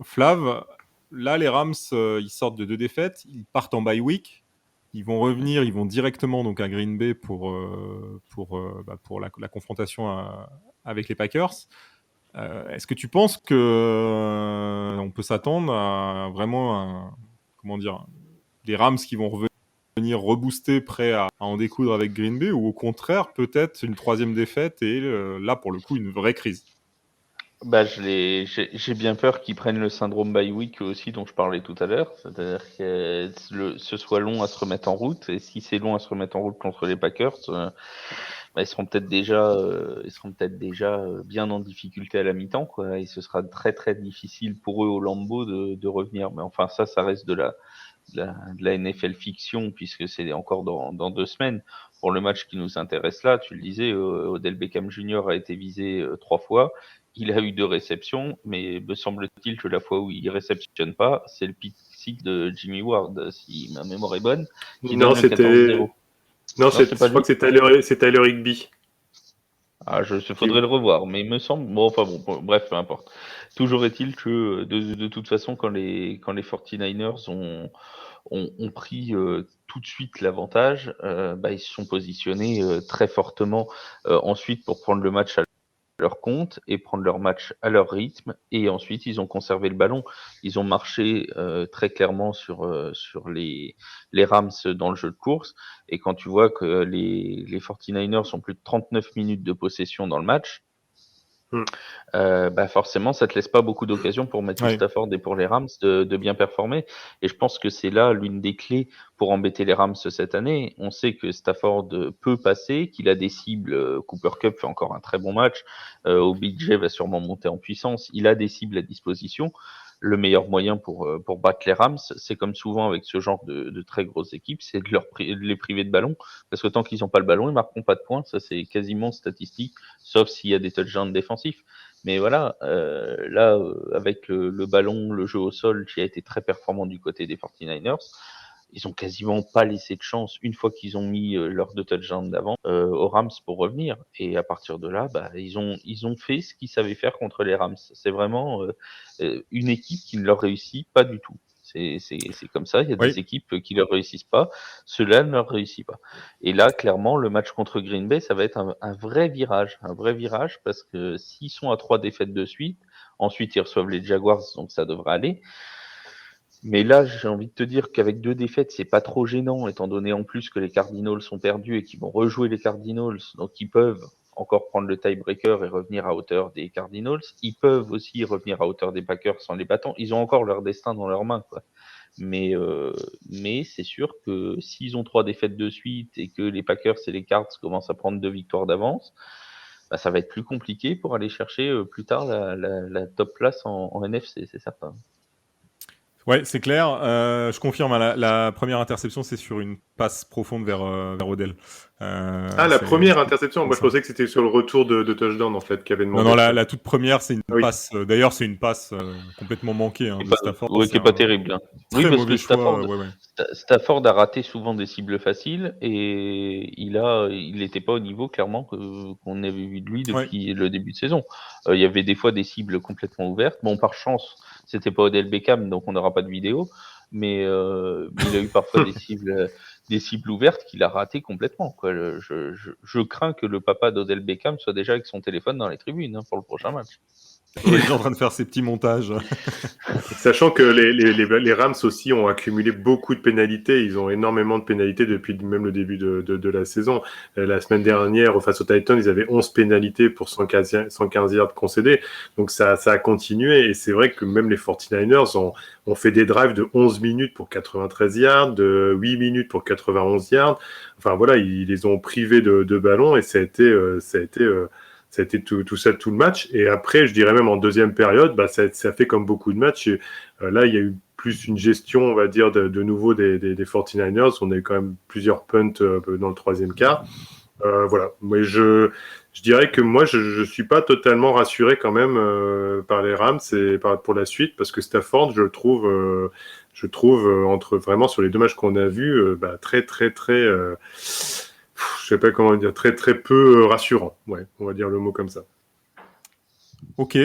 Flav, là, les Rams, ils sortent de 2 défaites, ils partent en bye week. Ils vont revenir, ils vont directement donc à Green Bay pour la confrontation avec les Packers. Est-ce que tu penses que on peut s'attendre à vraiment des Rams qui vont revenir rebooster, prêts à en découdre avec Green Bay, ou au contraire peut-être une 3e défaite et là pour le coup une vraie crise? J'ai bien peur qu'ils prennent le syndrome bye week aussi dont je parlais tout à l'heure, c'est-à-dire que ce soit long à se remettre en route, et si c'est long à se remettre en route contre les Packers, ils seront peut-être déjà bien en difficulté à la mi-temps, quoi. Et ce sera très très difficile pour eux au Lambeau de revenir. Mais enfin, ça reste de la NFL fiction, puisque c'est encore dans 2 semaines. Pour le match qui nous intéresse là, tu le disais, Odell Beckham Jr. a été visé 3 fois. Il a eu 2 réceptions, mais me semble-t-il que la fois où il réceptionne pas, c'est le pick six de Jimmy Ward, si ma mémoire est bonne, qui Non, donne le 14-0. Non, c'est pas je crois lui. que c'est Tyler Higbee. Ah, faudrait le revoir, mais il me semble. Bon, enfin bon, bref, peu importe. Toujours est-il que de toute façon, quand les 49ers ont pris tout de suite l'avantage, ils se sont positionnés très fortement ensuite pour prendre le match à leur compte et prendre leur match à leur rythme. Et ensuite, ils ont conservé le ballon. Ils ont marché très clairement sur les Rams dans le jeu de course. Et quand tu vois que les 49ers ont plus de 39 minutes de possession dans le match, forcément, ça te laisse pas beaucoup d'occasions pour Matthew Stafford et pour les Rams de bien performer. Et je pense que c'est là l'une des clés pour embêter les Rams cette année. On sait que Stafford peut passer, qu'il a des cibles. Cooper Kupp fait encore un très bon match. OBJ va sûrement monter en puissance. Il a des cibles à disposition. Le meilleur moyen pour battre les Rams, c'est comme souvent avec ce genre de très grosses équipes, c'est de les priver de ballon. Parce que tant qu'ils n'ont pas le ballon, ils marqueront pas de points. Ça, c'est quasiment statistique, sauf s'il y a des touchdowns défensifs. Mais voilà, là, avec le ballon, le jeu au sol qui a été très performant du côté des 49ers, ils ont quasiment pas laissé de chance une fois qu'ils ont mis leurs 2 touchdowns d'avant aux Rams pour revenir. Et à partir de là, ils ont fait ce qu'ils savaient faire contre les Rams. C'est vraiment une équipe qui ne leur réussit pas du tout. C'est comme ça, il y a des équipes qui ne leur réussissent pas, ceux-là ne leur réussissent pas. Et là, clairement, le match contre Green Bay, ça va être un vrai virage parce que s'ils sont à 3 défaites de suite, ensuite ils reçoivent les Jaguars, donc ça devrait aller. Mais là, j'ai envie de te dire qu'avec 2 défaites, c'est pas trop gênant, étant donné en plus que les Cardinals sont perdus et qu'ils vont rejouer les Cardinals, donc ils peuvent encore prendre le tiebreaker et revenir à hauteur des Cardinals. Ils peuvent aussi revenir à hauteur des Packers sans les bâtons. Ils ont encore leur destin dans leurs mains, quoi. Mais c'est sûr que s'ils ont 3 défaites de suite et que les Packers et les Cards commencent à prendre 2 victoires d'avance, ça va être plus compliqué pour aller chercher plus tard la top place en NFC, c'est certain. Ouais, c'est clair. Je confirme, la première interception, c'est sur une passe profonde vers Odell. La première interception, moi je pensais que c'était sur le retour de touchdown en fait, qui avait demandé. Non, la toute première, c'est une passe. D'ailleurs, c'est une passe complètement manquée de Stafford. Oui, qui n'est pas terrible. Très parce mauvais que choix. Stafford a raté souvent des cibles faciles et il n'était pas au niveau clairement qu'on avait vu de lui depuis le début de saison. Il y avait des fois des cibles complètement ouvertes. Bon, par chance, c'était pas Odell Beckham, donc on n'aura pas de vidéo. Mais il a eu parfois des cibles ouvertes qu'il a ratées complètement, quoi. Je crains que le papa d'Odell Beckham soit déjà avec son téléphone dans les tribunes pour le prochain match. Il est en train de faire ses petits montages. Sachant que les Rams aussi ont accumulé beaucoup de pénalités. Ils ont énormément de pénalités depuis même le début de la saison. La semaine dernière, face aux Titans, ils avaient 11 pénalités pour 115 yards concédés. Donc ça a continué. Et c'est vrai que même les 49ers ont fait des drives de 11 minutes pour 93 yards, de 8 minutes pour 91 yards. Enfin voilà, ils les ont privés de ballon et ça a été tout ça, tout le match. Et après, je dirais même en deuxième période, ça fait comme beaucoup de matchs. Et, là, il y a eu plus une gestion, on va dire, de nouveau des 49ers. On a eu quand même plusieurs punts dans le troisième quart. Voilà. Mais je dirais que moi, je suis pas totalement rassuré quand même par les Rams et pour la suite, parce que Stafford, je trouve entre vraiment sur les 2 matchs qu'on a vus, très, très, très... je sais pas comment dire, très très peu rassurant. Ouais, on va dire le mot comme ça. Ok.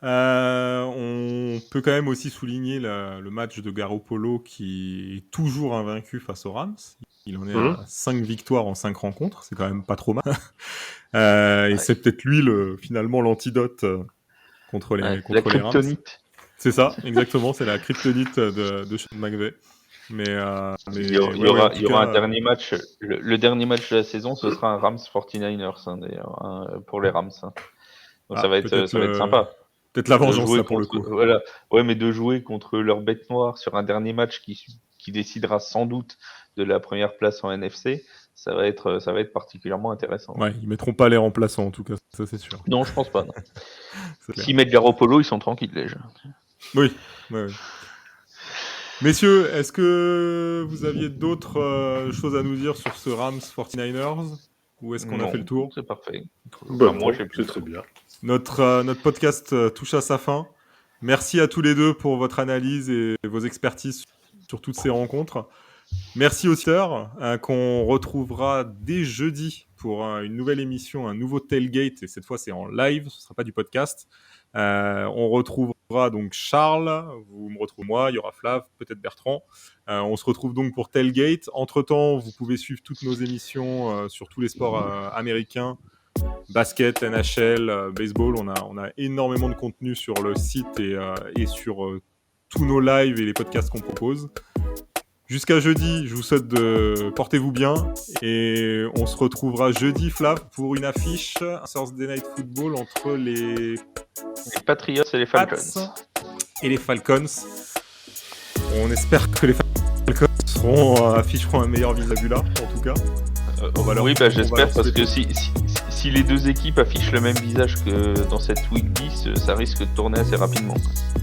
On peut quand même aussi souligner le match de Garoppolo qui est toujours invaincu face aux Rams. Il en est à 5 victoires en 5 rencontres. C'est quand même pas trop mal. Et c'est peut-être lui finalement l'antidote contre les Rams. C'est ça, exactement. C'est la kryptonite de Sean McVay. Mais il y aura un dernier match. Le dernier match de la saison, ce sera un Rams 49ers d'ailleurs, pour les Rams. Donc ça va être sympa. Peut-être la vengeance là pour le coup. Voilà. Ouais, mais de jouer contre leur bête noire sur un dernier match qui décidera sans doute de la première place en NFC, ça va être particulièrement intéressant. Ouais, ils mettront pas les remplaçants en tout cas, ça c'est sûr. Non, je pense pas. Non. C'est clair. S'ils mettent Garoppolo, ils sont tranquilles, les gens. Oui. Messieurs, est-ce que vous aviez d'autres choses à nous dire sur ce Rams 49ers ou est-ce qu'on a fait le tour? C'est parfait. Bah, moi, j'ai plus c'est très bien. Notre podcast touche à sa fin. Merci à tous les deux pour votre analyse et vos expertises sur toutes ces rencontres. Merci aux auditeurs qu'on retrouvera dès jeudi pour une nouvelle émission, un nouveau tailgate, et cette fois c'est en live, ce ne sera pas du podcast. On retrouvera donc Charles, vous me retrouvez moi, il y aura Flav, peut-être Bertrand. On se retrouve donc pour tailgate. Entre-temps, vous pouvez suivre toutes nos émissions sur tous les sports américains, basket, NHL, baseball. On a énormément de contenu sur le site et sur tous nos lives et les podcasts qu'on propose. Jusqu'à jeudi, je vous souhaite de portez-vous bien et on se retrouvera jeudi, Flav, pour une affiche, un Thursday Night Football entre les Patriots et les Falcons. Et les Falcons. On espère que les Falcons afficheront un meilleur vis-à-vis là, en tout cas. Oui, j'espère, parce que si les deux équipes affichent le même visage que dans cette Week 10, ça risque de tourner assez rapidement.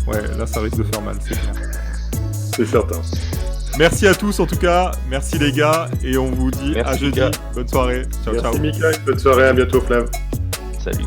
Ouais, là ça risque de faire mal, c'est clair. C'est certain. Merci à tous en tout cas, merci les gars, et on vous dit à jeudi. Bonne soirée, ciao. Merci Mika, bonne soirée, à bientôt Flav. Salut.